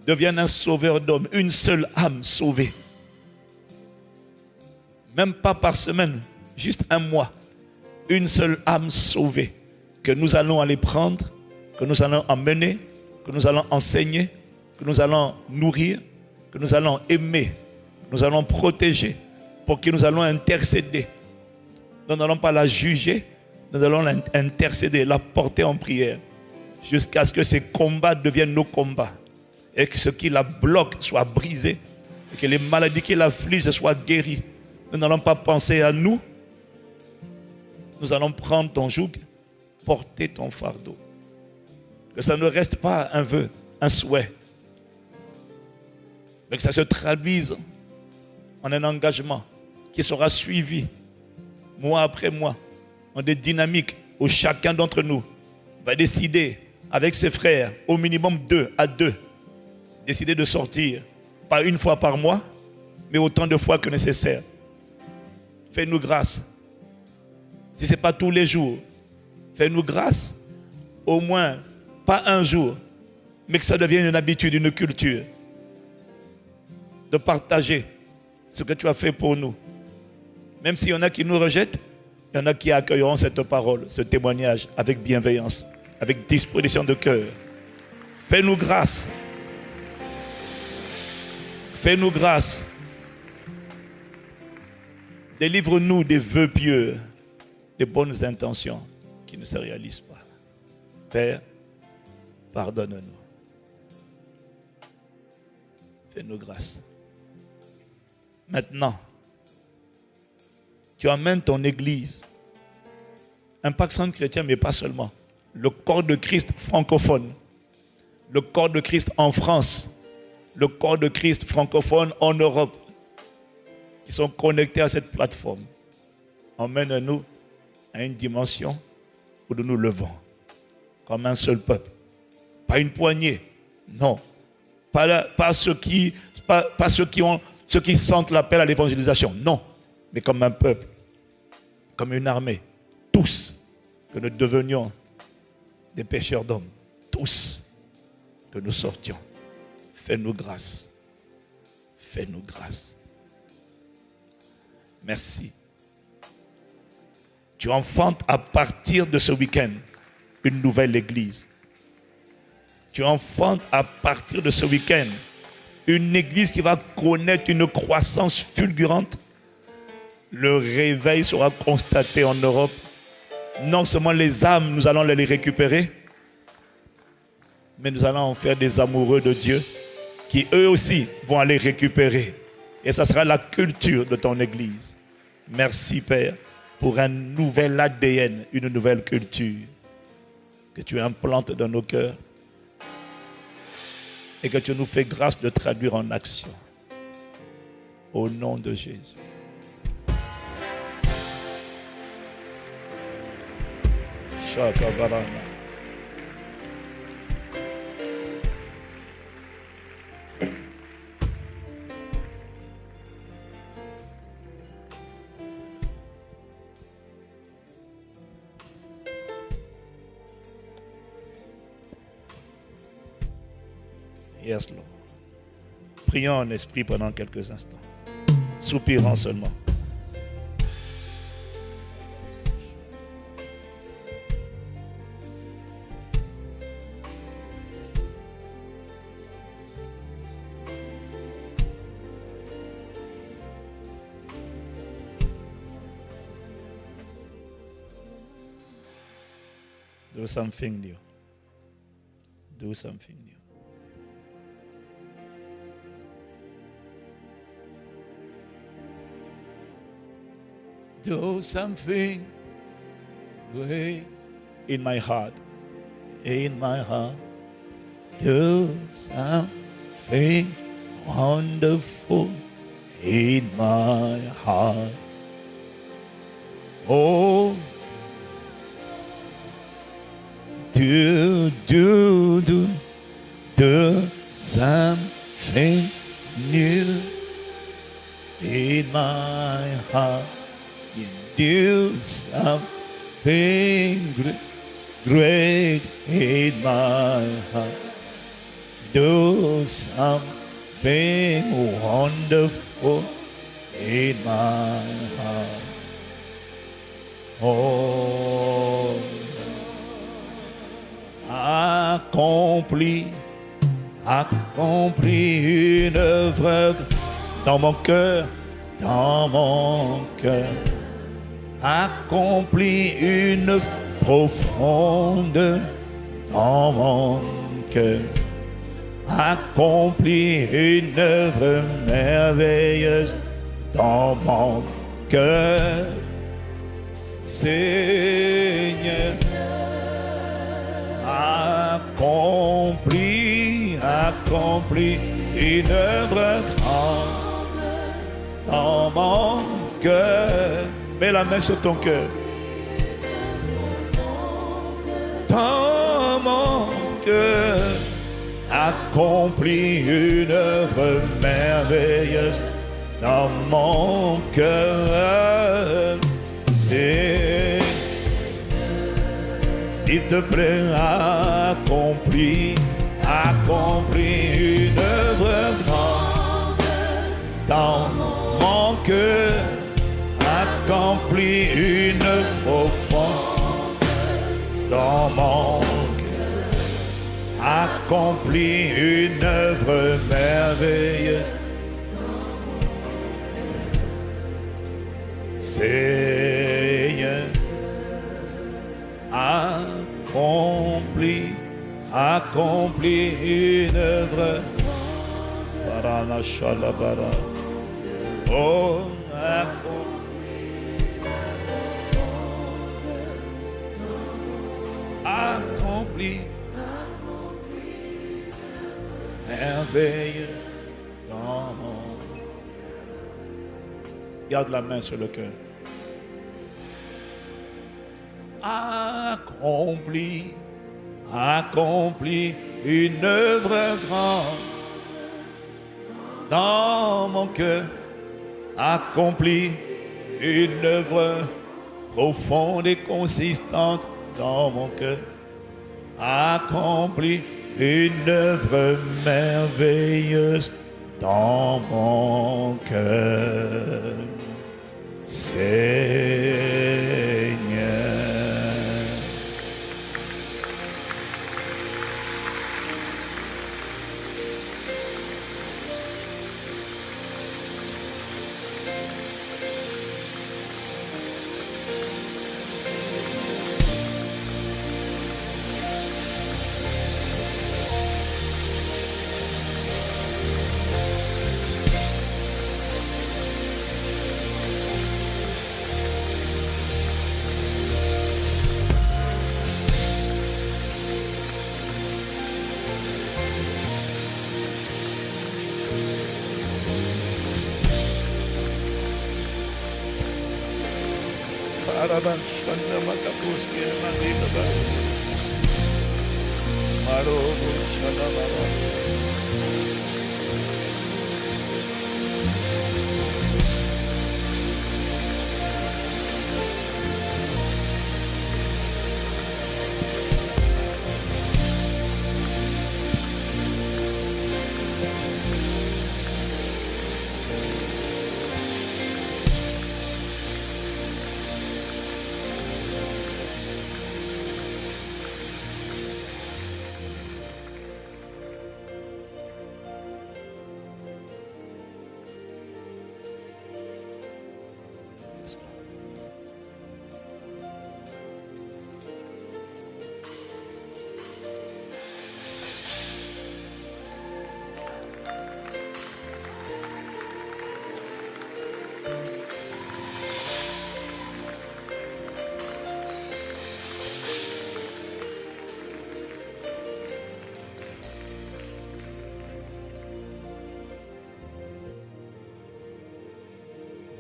devienne un sauveur d'hommes, une seule âme sauvée. Même pas par semaine, juste un mois, une seule âme sauvée que nous allons aller prendre, que nous allons emmener, que nous allons enseigner, que nous allons nourrir, que nous allons aimer, que nous allons protéger, pour qui nous allons intercéder. Nous n'allons pas la juger, nous allons l'intercéder, la porter en prière, jusqu'à ce que ces combats deviennent nos combats, et que ce qui la bloque soit brisé, et que les maladies qui l'affligent soient guéries. Nous n'allons pas penser à nous, nous allons prendre ton joug, porter ton fardeau. Que ça ne reste pas un vœu, un souhait, mais que ça se traduise en un engagement qui sera suivi mois après mois, en des dynamiques où chacun d'entre nous va décider avec ses frères, au minimum 2 à 2, décider de sortir, pas une fois par mois, mais autant de fois que nécessaire. Fais-nous grâce. Si ce n'est pas tous les jours, fais-nous grâce, au moins, pas un jour, mais que ça devienne une habitude, une culture, de partager ce que tu as fait pour nous. Même s'il y en a qui nous rejettent, il y en a qui accueilleront cette parole, ce témoignage avec bienveillance, avec disposition de cœur. Fais-nous grâce. Fais-nous grâce. Délivre-nous des vœux pieux, des bonnes intentions qui ne se réalisent pas. Père, pardonne-nous. Fais-nous grâce. Maintenant, tu emmènes ton église, Impact Centre Chrétien, mais pas seulement, le corps de Christ francophone, le corps de Christ en France, le corps de Christ francophone en Europe, qui sont connectés à cette plateforme. Emmène-nous à une dimension où nous nous levons comme un seul peuple. Pas une poignée, non. Pas ceux qui sentent l'appel à l'évangélisation, non. Mais comme un peuple, comme une armée, tous, que nous devenions des pêcheurs d'hommes, tous, que nous sortions. Fais-nous grâce. Fais-nous grâce. Merci. Tu enfantes à partir de ce week-end une nouvelle église. Tu enfantes à partir de ce week-end une église qui va connaître une croissance fulgurante. Le réveil sera constaté en Europe. Non seulement les âmes, nous allons les récupérer, mais nous allons en faire des amoureux de Dieu qui eux aussi vont aller récupérer. Et ça sera la culture de ton église. Merci Père pour un nouvel ADN, une nouvelle culture que tu implantes dans nos cœurs et que tu nous fais grâce de traduire en action. Au nom de Jésus. Shakabarana. Yes, Lord. Prions en esprit pendant quelques instants. Soupirons seulement. Do something new. Do something new. Do something great in my heart. In my heart. Do something wonderful in my heart. Oh, do something new in my heart. You do something great in my heart. Do something wonderful in my heart. Oh, accomplis une œuvre dans mon cœur, accomplis une œuvre profonde dans mon cœur, accomplis une œuvre merveilleuse dans mon cœur, Seigneur. Accomplis une œuvre grande dans mon cœur. Mets la main sur ton cœur. Dans mon cœur, accomplis une œuvre merveilleuse dans mon cœur. C'est, s'il te plaît, accomplis une œuvre grande dans mon cœur. Accomplis une œuvre profonde dans mon cœur. Accomplis une œuvre merveilleuse. Seigneur, accomplis une œuvre. Oh, accomplis merveilleux dans mon. Garde la main sur le cœur. Accomplis une œuvre grande dans mon cœur. Accomplis une œuvre profonde et consistante dans mon cœur. Accomplis une œuvre merveilleuse dans mon cœur, Seigneur.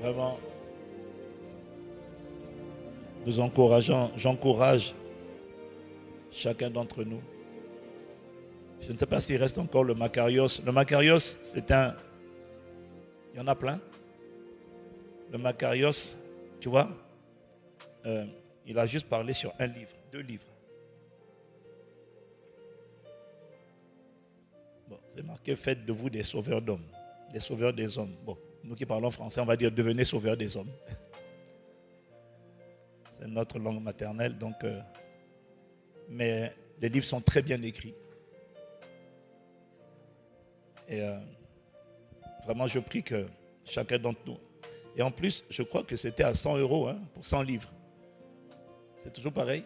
Vraiment, j'encourage chacun d'entre nous. Je ne sais pas s'il reste encore le Makarios. Le Makarios, c'est un... Il y en a plein. Le Makarios, tu vois, il a juste parlé sur un livre, 2 livres. Bon, c'est marqué, faites de vous des sauveurs d'hommes, des sauveurs des hommes. Bon, nous qui parlons français, on va dire devenez sauveurs des hommes. C'est notre langue maternelle, donc... mais les livres sont très bien écrits. Et vraiment, je prie que chacun d'entre nous... Et en plus, je crois que c'était à 100 € pour 100 livres. C'est toujours pareil.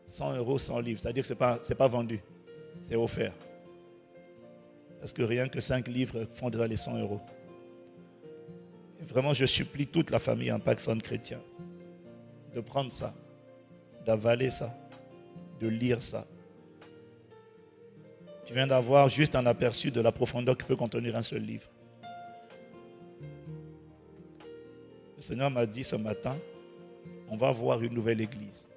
100 €, 100 livres. C'est-à-dire que ce n'est pas vendu. C'est offert. Parce que rien que 5 livres font déjà les 100 €. Et vraiment, je supplie toute la famille Impact Centre Chrétien de prendre ça, d'avaler ça, de lire ça. Tu viens d'avoir juste un aperçu de la profondeur que peut contenir un seul livre. Le Seigneur m'a dit ce matin, on va voir une nouvelle église.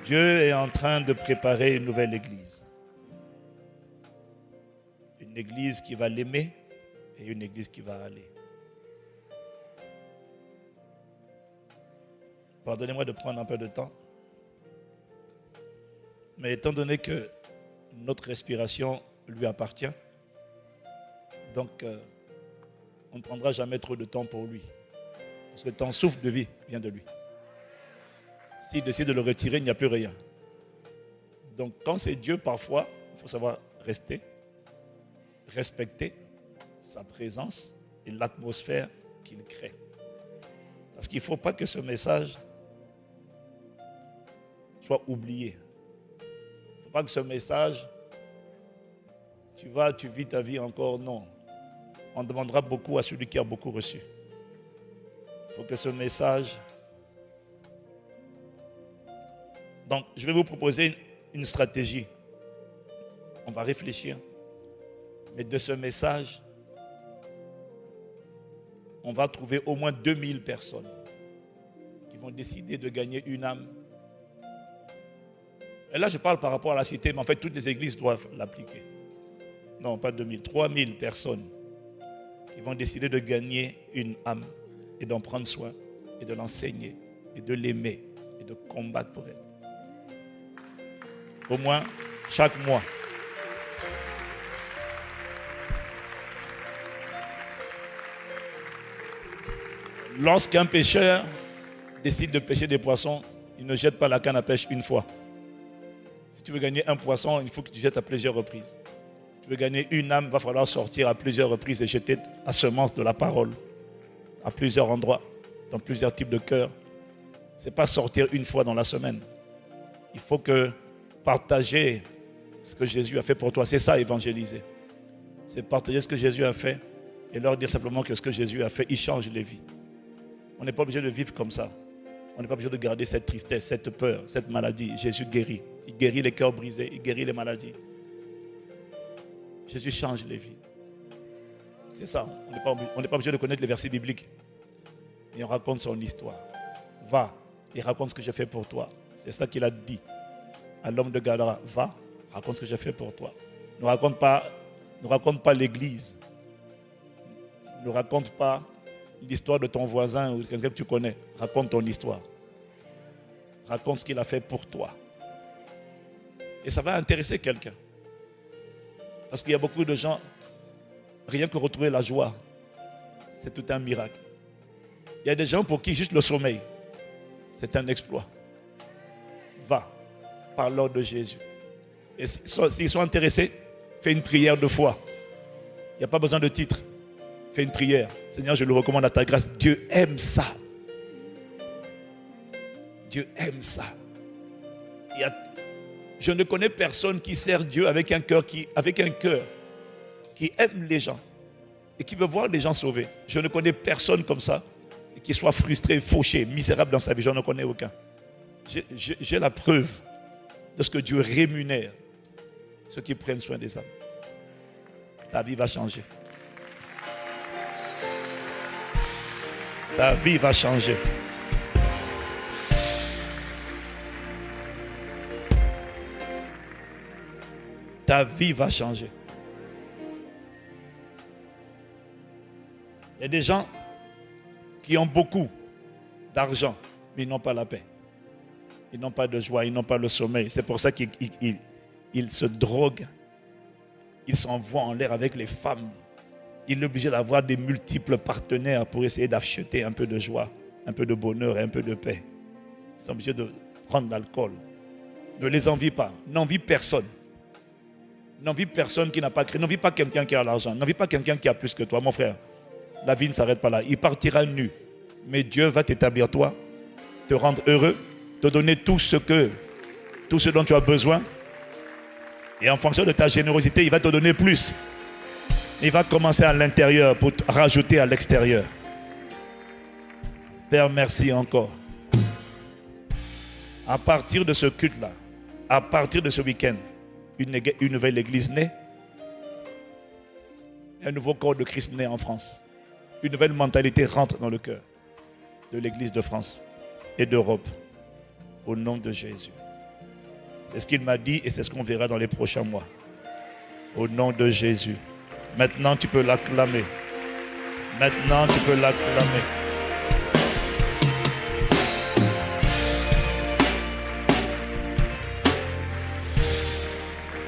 Dieu est en train de préparer une nouvelle église. Une église qui va l'aimer et une église qui va aller. Pardonnez-moi de prendre un peu de temps. Mais étant donné que notre respiration lui appartient, donc on ne prendra jamais trop de temps pour lui. Parce que ton souffle de vie vient de lui. S'il décide de le retirer, il n'y a plus rien. Donc quand c'est Dieu, parfois, il faut savoir rester, respecter sa présence et l'atmosphère qu'il crée. Parce qu'il ne faut pas que ce message soit oublié. Il ne faut pas que ce message, tu vis ta vie encore, non. On demandera beaucoup à celui qui a beaucoup reçu. Il faut que ce message... Donc, je vais vous proposer une stratégie. On va réfléchir. Mais de ce message, on va trouver au moins 2000 personnes qui vont décider de gagner une âme. Et là, je parle par rapport à la cité, mais en fait, toutes les églises doivent l'appliquer. Non, pas 2000, 3000 personnes qui vont décider de gagner une âme et d'en prendre soin et de l'enseigner et de l'aimer et de combattre pour elle. Au moins, chaque mois. Lorsqu'un pêcheur décide de pêcher des poissons, il ne jette pas la canne à pêche une fois. Si tu veux gagner un poisson, il faut que tu jettes à plusieurs reprises. Si tu veux gagner une âme, il va falloir sortir à plusieurs reprises et jeter la semence de la parole à plusieurs endroits, dans plusieurs types de cœurs. Ce n'est pas sortir une fois dans la semaine. Il faut que partager ce que Jésus a fait pour toi. C'est ça, évangéliser. C'est partager ce que Jésus a fait et leur dire simplement que ce que Jésus a fait, il change les vies. On n'est pas obligé de vivre comme ça. On n'est pas obligé de garder cette tristesse, cette peur, cette maladie. Jésus guérit. Il guérit les cœurs brisés, il guérit les maladies. Jésus change les vies. C'est ça. On n'est pas obligé de connaître les versets bibliques. Et on raconte son histoire. Va et raconte ce que j'ai fait pour toi. C'est ça qu'il a dit à l'homme de Gadara. Va, raconte ce que j'ai fait pour toi. Ne raconte pas l'église. Ne raconte pas l'histoire de ton voisin ou quelqu'un que tu connais. Raconte ton histoire. Raconte ce qu'il a fait pour toi. Et ça va intéresser quelqu'un. Parce qu'il y a beaucoup de gens, rien que retrouver la joie, c'est tout un miracle. Il y a des gens pour qui juste le sommeil, c'est un exploit. Va, parle-leur de Jésus. Et s'ils sont intéressés, fais une prière de foi. Il n'y a pas besoin de titre. Fais une prière. Seigneur, je le recommande à ta grâce. Dieu aime ça. Dieu aime ça. Je ne connais personne qui sert Dieu avec un cœur qui aime les gens et qui veut voir les gens sauvés. Je ne connais personne comme ça et qui soit frustré, fauché, misérable dans sa vie. Je ne connais aucun. j'ai la preuve de ce que Dieu rémunère ceux qui prennent soin des âmes. Ta vie va changer. Ta vie va changer. Ta vie va changer. Il y a des gens qui ont beaucoup d'argent, mais ils n'ont pas la paix. Ils n'ont pas de joie, ils n'ont pas le sommeil. C'est pour ça qu'ils se droguent. Ils s'envoient en l'air avec les femmes. Il est obligé d'avoir des multiples partenaires pour essayer d'acheter un peu de joie, un peu de bonheur et un peu de paix. Ils sont obligés de prendre l'alcool. Ne les envie pas. N'envie personne. N'envie personne qui n'a pas créé. N'envie pas quelqu'un qui a l'argent. N'envie pas quelqu'un qui a plus que toi, mon frère. La vie ne s'arrête pas là. Il partira nu. Mais Dieu va t'établir toi, te rendre heureux, te donner tout ce dont tu as besoin. Et en fonction de ta générosité, il va te donner plus. Il va commencer à l'intérieur pour rajouter à l'extérieur. Père, merci encore. À partir de ce culte-là, à partir de ce week-end, une nouvelle église naît. Un nouveau corps de Christ naît en France. Une nouvelle mentalité rentre dans le cœur de l'église de France et d'Europe. Au nom de Jésus. C'est ce qu'il m'a dit et c'est ce qu'on verra dans les prochains mois. Au nom de Jésus. Maintenant, tu peux l'acclamer. Maintenant, tu peux l'acclamer.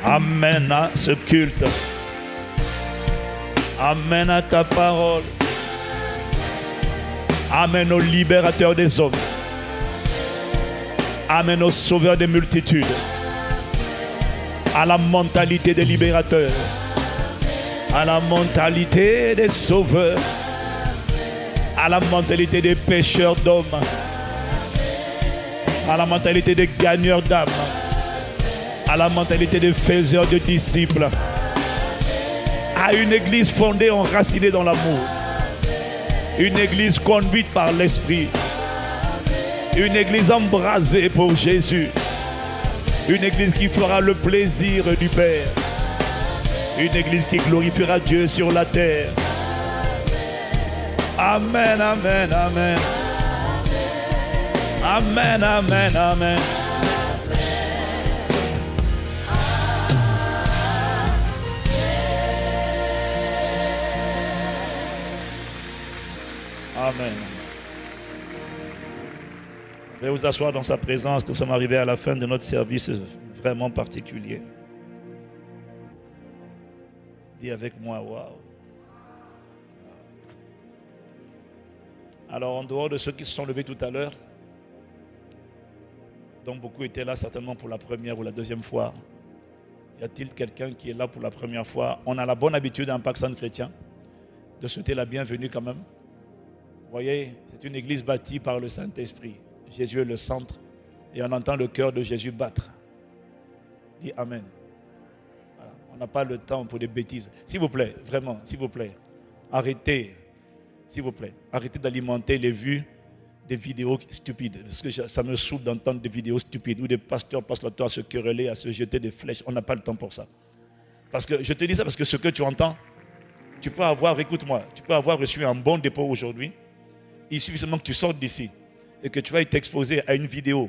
Amen à ce culte. Amen à ta parole. Amen au libérateur des hommes. Amen au sauveur des multitudes. À la mentalité des libérateurs. À la mentalité des sauveurs. À la mentalité des pêcheurs d'hommes. À la mentalité des gagneurs d'âmes. À la mentalité des faiseurs de disciples. À une église fondée, enracinée dans l'amour. Une église conduite par l'Esprit. Une église embrasée pour Jésus. Une église qui fera le plaisir du Père. Une église qui glorifiera Dieu sur la terre. Amen, amen, amen. Amen, amen, amen. Amen. Je vais vous asseoir dans sa présence. Nous sommes arrivés à la fin de notre service vraiment particulier. Dis avec moi, waouh. Alors, en dehors de ceux qui se sont levés tout à l'heure, dont beaucoup étaient là certainement pour la première ou la deuxième fois, y a-t-il quelqu'un qui est là pour la première fois? On a la bonne habitude à Impact Centre Chrétien de souhaiter la bienvenue quand même. Vous voyez, c'est une église bâtie par le Saint-Esprit. Jésus est le centre et on entend le cœur de Jésus battre. Dis Amen. Voilà. On n'a pas le temps pour des bêtises. S'il vous plaît, vraiment, s'il vous plaît, arrêtez. S'il vous plaît, arrêtez d'alimenter les vues des vidéos stupides. Parce que ça me saoule d'entendre des vidéos stupides où des pasteurs passent leur temps à se quereller, à se jeter des flèches. On n'a pas le temps pour ça. Parce que je te dis ça parce que ce que tu entends, tu peux avoir, écoute-moi, tu peux avoir reçu un bon dépôt aujourd'hui. Il suffit seulement que tu sortes d'ici et que tu vas être exposé à une vidéo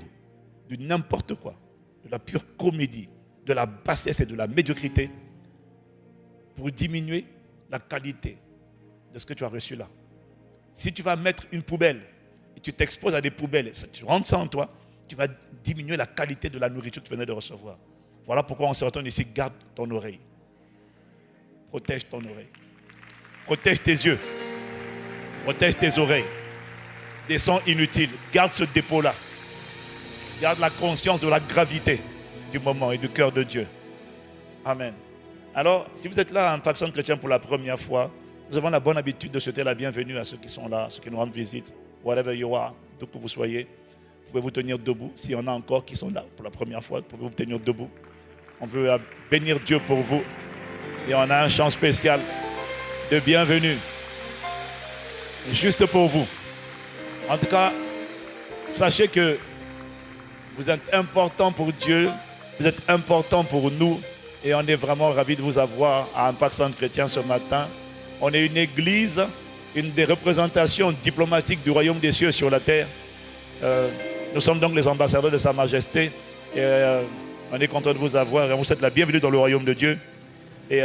de n'importe quoi, de la pure comédie, de la bassesse et de la médiocrité pour diminuer la qualité de ce que tu as reçu là. Si tu vas mettre une poubelle et tu t'exposes à des poubelles, tu rentres ça en toi, tu vas diminuer la qualité de la nourriture que tu venais de recevoir. Voilà pourquoi en sortant d'ici, garde ton oreille. Protège ton oreille. Protège tes yeux. Protège tes oreilles. Des sons inutiles. Garde ce dépôt-là. Garde la conscience de la gravité du moment et du cœur de Dieu. Amen. Alors, si vous êtes là à Impact Centre Chrétien pour la première fois, nous avons la bonne habitude de souhaiter la bienvenue à ceux qui sont là, ceux qui nous rendent visite. Whatever you are, d'où que vous soyez, pouvez vous tenir debout. S'il y en a encore qui sont là pour la première fois, pouvez vous tenir debout. On veut bénir Dieu pour vous. Et on a un chant spécial de bienvenue. Juste pour vous. En tout cas, sachez que Vous êtes important pour Dieu. Vous êtes important pour nous. Et on est vraiment ravis de vous avoir à Impact Centre Chrétien ce matin. On est une église, une des représentations diplomatiques du royaume des cieux sur la terre. Nous sommes donc les ambassadeurs de Sa Majesté. Et on est content de vous avoir. Et on vous souhaite la bienvenue dans le royaume de Dieu. Et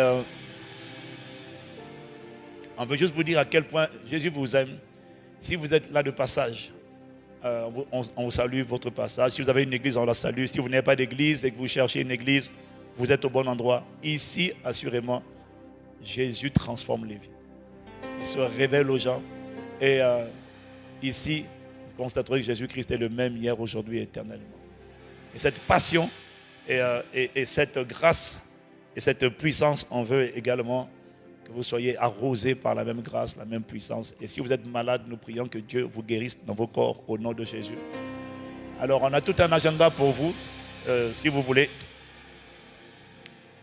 on veut juste vous dire à quel point Jésus vous aime. Si vous êtes là de passage, on vous salue votre passage. Si vous avez une église, on la salue. Si vous n'avez pas d'église et que vous cherchez une église, vous êtes au bon endroit. Ici, assurément, Jésus transforme les vies. Il se révèle aux gens. Et ici, vous constaterez que Jésus-Christ est le même hier, aujourd'hui et éternellement. Et cette passion et cette grâce et cette puissance, on veut également que vous soyez arrosés par la même grâce, la même puissance. Et si vous êtes malade, nous prions que Dieu vous guérisse dans vos corps au nom de Jésus. Alors, on a tout un agenda pour vous, si vous voulez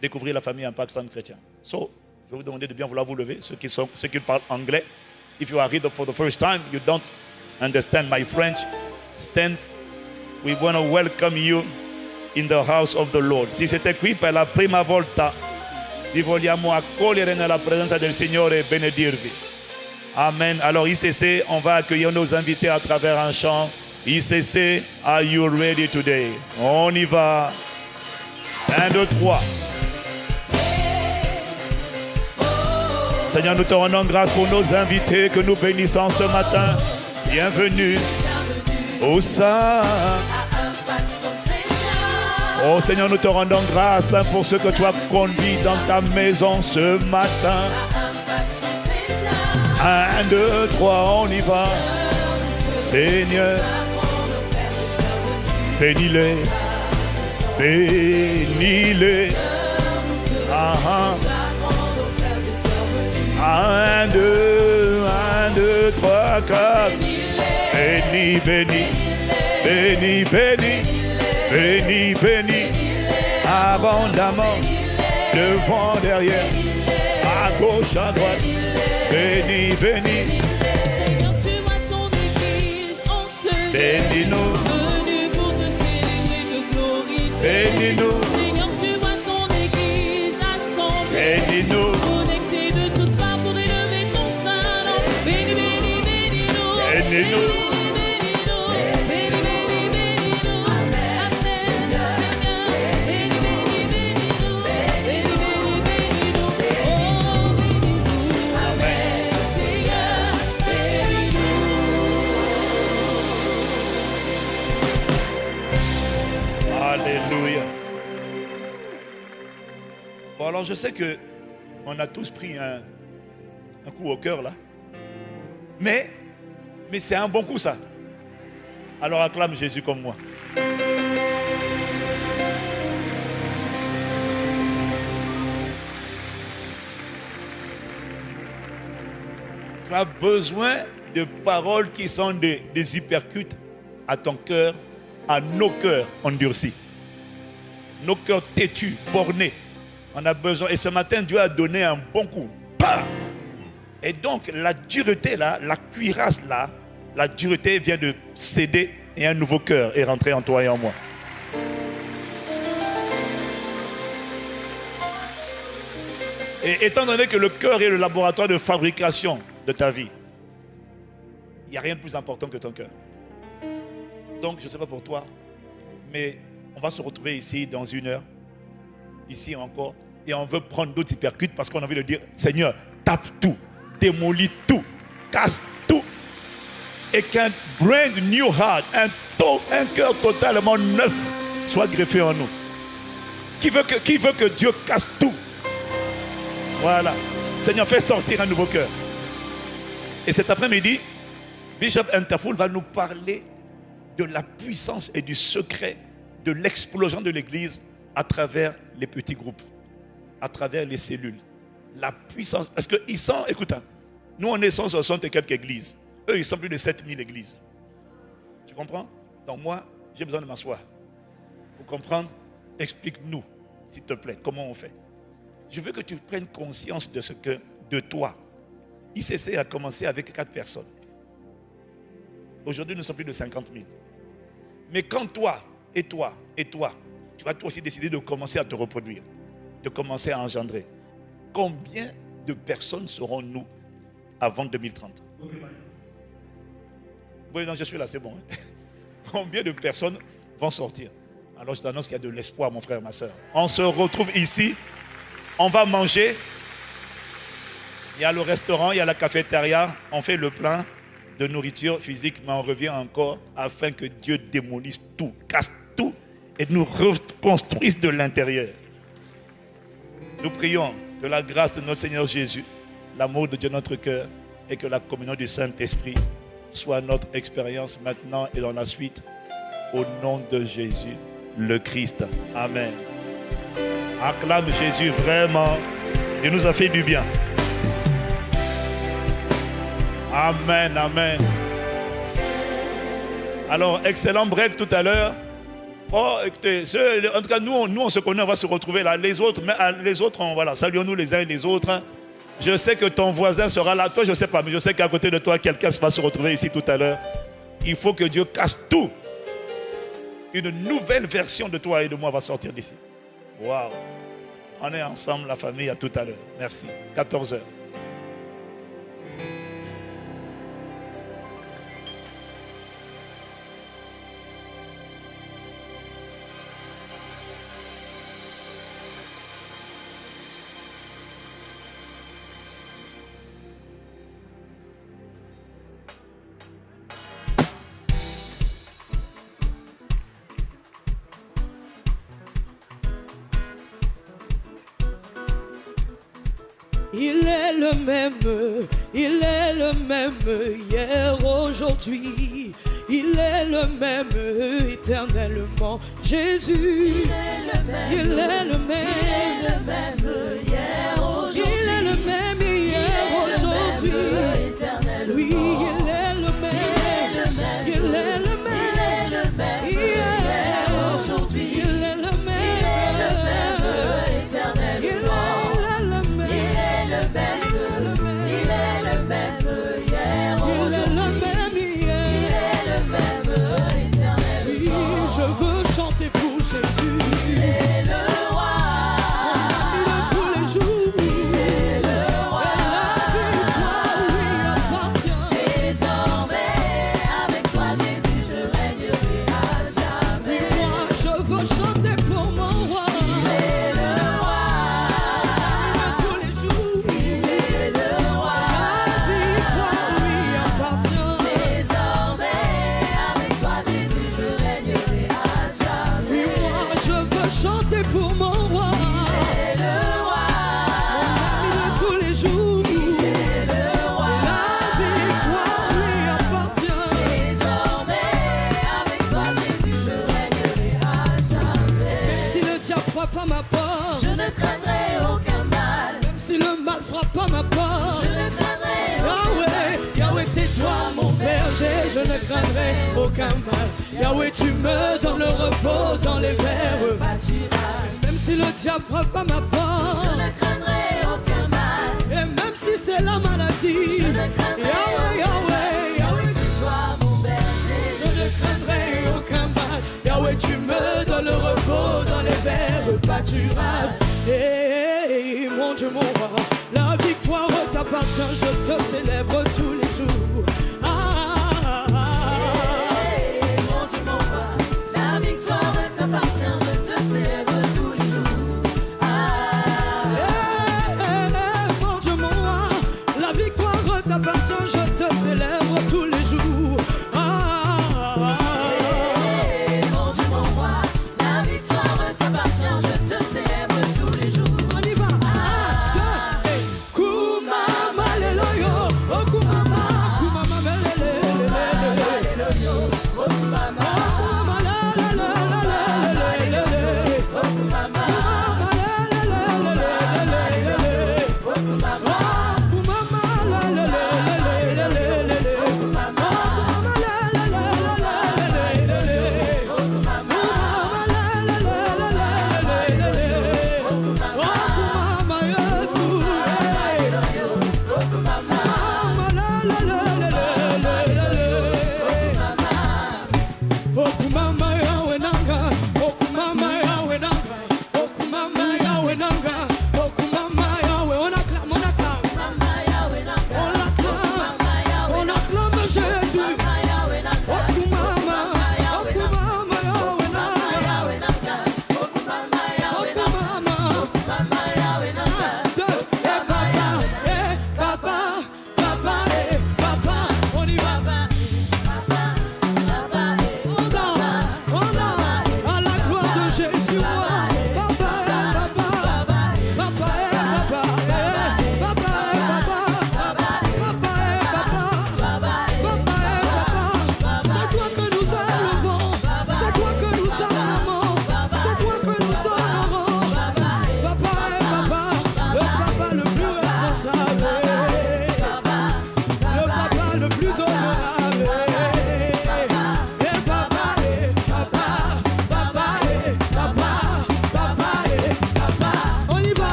découvrir la famille Impact Centre Chrétien. So, je vais vous demander de bien vouloir vous lever, ceux qui parlent anglais. If you are here for the first time, you don't understand my French, stand. We want to welcome you in the house of the Lord. Si siete qui per la prima volta, vi vogliamo accogliere nella presenza del Signore e benedirvi. Amen. Alors ICC, on va accueillir nos invités à travers un chant. ICC, are you ready today? On y va. 1, 2, 3. Seigneur, nous te rendons grâce pour nos invités que nous bénissons ce matin. Bienvenue au sein. Oh Seigneur, nous te rendons grâce pour ce que tu as conduit dans ta maison ce matin. 1, 2, 3, on y va. Seigneur, bénis-les, bénis-les. 1, 2, 3, 4. Bénis, bénis, bénis, bénis, bénis, bénis, abondamment, devant, derrière, à gauche, à droite. Bénis, bénis. Seigneur, tu vois ton église en ce lieu. Bénis-nous. Venu pour te célébrer, te glorifier. Bénis-nous. Seigneur, tu vois ton église assemblée. Bénis-nous. Connectée de toutes parts pour élever ton saint nom. Bénis, bénis, bénis-nous. Bénis-nous. Alléluia. Bon, alors je sais que on a tous pris un coup au cœur là. Mais c'est un bon coup ça. Alors acclame Jésus comme moi. Tu as besoin de paroles qui sont des hypercutes à ton cœur, à nos cœurs endurcis. Nos cœurs têtus, bornés. On a besoin. Et ce matin, Dieu a donné un bon coup. Bah! Et donc, la dureté là, la cuirasse là, la dureté vient de céder et un nouveau cœur est rentré en toi et en moi. Et étant donné que le cœur est le laboratoire de fabrication de ta vie, il n'y a rien de plus important que ton cœur. Donc, je ne sais pas pour toi, mais on va se retrouver ici dans 1 heure, ici encore, et on veut prendre d'autres hypercutes parce qu'on a envie de dire, Seigneur, tape tout, démolis tout, casse tout, et qu'un brand new heart, un cœur totalement neuf soit greffé en nous. Qui veut que Dieu casse tout? Voilà. Seigneur, fais sortir un nouveau cœur. Et cet après-midi, Bishop Interfool va nous parler de la puissance et du secret de l'explosion de l'église à travers les petits groupes, à travers les cellules. La puissance, parce qu'ils sont, écoute, nous on est 160 et quelques églises. Eux ils sont plus de 7000 églises. Tu comprends? Donc moi, j'ai besoin de m'asseoir. Pour comprendre, explique-nous, s'il te plaît, comment on fait. Je veux que tu prennes conscience de ce que, de toi. ICC a commencé avec 4 personnes. Aujourd'hui, nous sommes plus de 50 000. Mais quand toi, Et toi, tu vas toi aussi décider de commencer à te reproduire, de commencer à engendrer. Combien de personnes serons-nous avant 2030? Oui, non, je suis là, c'est bon. Combien de personnes vont sortir? Alors je t'annonce qu'il y a de l'espoir, mon frère, ma soeur. On se retrouve ici, on va manger. Il y a le restaurant, il y a la cafétéria, on fait le plein de nourriture physique, mais on revient encore afin que Dieu démolisse tout, casse tout et nous reconstruise de l'intérieur. Nous prions que la grâce de notre Seigneur Jésus, l'amour de Dieu notre cœur et que la communion du Saint-Esprit soit notre expérience maintenant et dans la suite. Au nom de Jésus, le Christ. Amen. Acclame Jésus vraiment. Il nous a fait du bien. Amen, amen. Alors, excellent break tout à l'heure. Oh, écoutez, en tout cas, nous, on se connaît, on va se retrouver là. Les autres, voilà, saluons-nous les uns et les autres. Je sais que ton voisin sera là. Toi, je ne sais pas, mais je sais qu'à côté de toi, quelqu'un va se retrouver ici tout à l'heure. Il faut que Dieu casse tout. Une nouvelle version de toi et de moi va sortir d'ici. Waouh. On est ensemble, la famille, à tout à l'heure. Merci. 14h. Il est le même hier, aujourd'hui. Il est le même éternellement. Jésus, il est le même hier, aujourd'hui. Il est le même hier, aujourd'hui. Oui, il est le même. Il est le même hier, aujourd'hui. Il est le même éternellement. Je veux chanter pour Jésus. Il est le roi, mon ami de tous les jours. Il est le roi, la victoire lui appartient. Désormais, avec toi Jésus, je régnerai à jamais. Et moi, je veux chanter pour mon roi. Il est le roi, mon ami de tous les jours. Il est le roi, la victoire lui appartient. Désormais, avec toi Jésus, je régnerai. Chanter pour mon roi. Il est le roi, mon ami de tous les jours. Il est le roi, la victoire lui appartient. Désormais, avec toi Jésus, je régnerai à jamais. Même si le diable frappe à ma porte, je ne craindrai aucun mal. Même si le mal frappe à ma porte, je ne craindrai aucun mal. Yahweh, c'est toi mon berger, je ne craindrai aucun mal. Yahweh, tu me donnes le repos dans les verts. Même si le diable frappe à ma porte, je ne craindrai aucun mal. Et même si c'est la maladie, je ne craindrai Yahweh, c'est toi mon berger, je ne craindrai aucun mal. Yahweh, tu me donnes le repos dans les verts pâturages. Et mon Dieu, mon roi, la victoire t'appartient, je te célèbre tous les jours. Mon Dieu, mon roi, la victoire t'appartient, je te célèbre tous les jours. Mon Dieu, mon roi, la victoire t'appartient, je te célèbre tous les jours. Mon Dieu, mon roi, la victoire t'appartient, je te célèbre tous les jours. On y va. Kumama, alléluia, oh Kumama,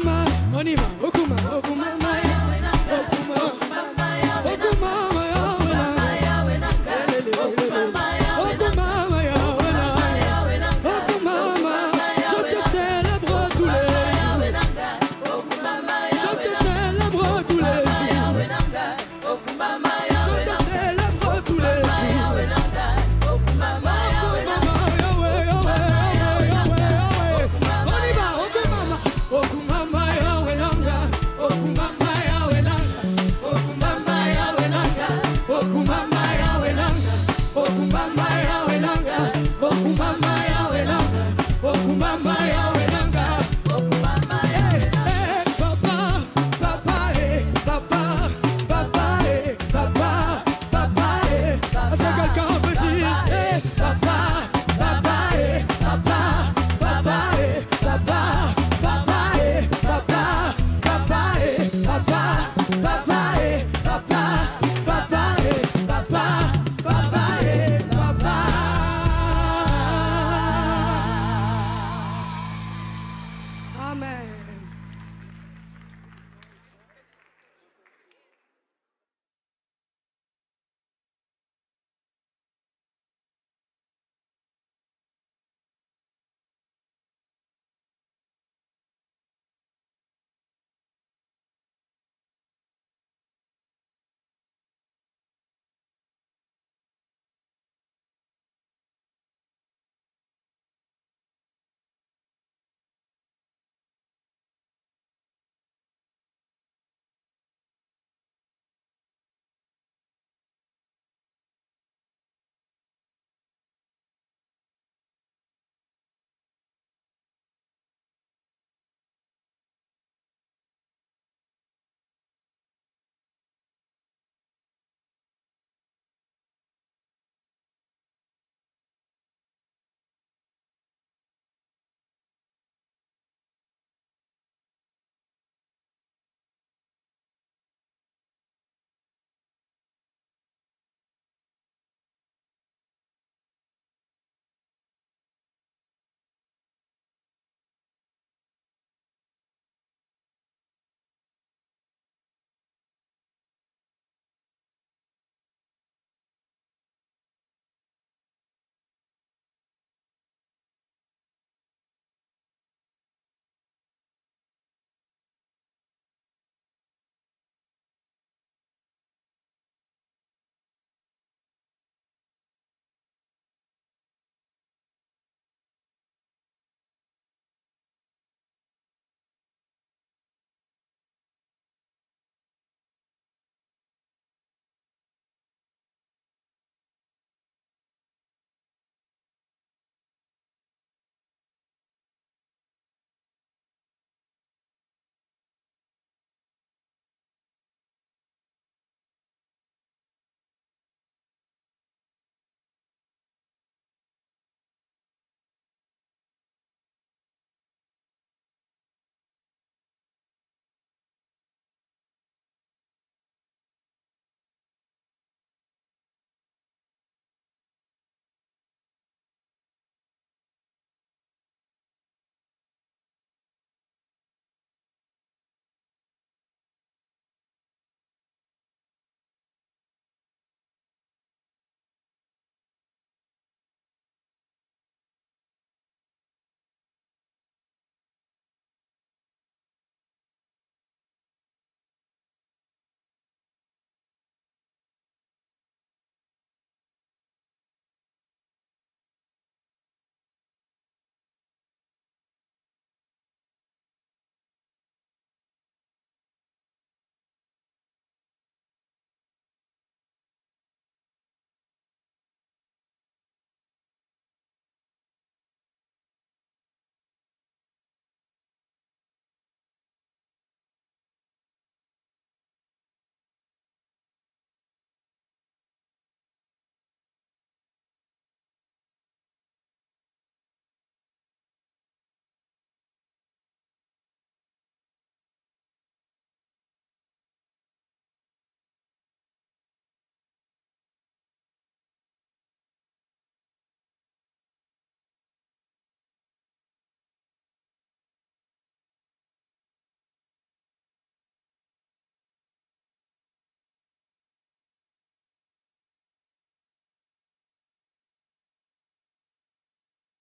Okuma, on y va. Okuma, Okuma, Maya. Okuma.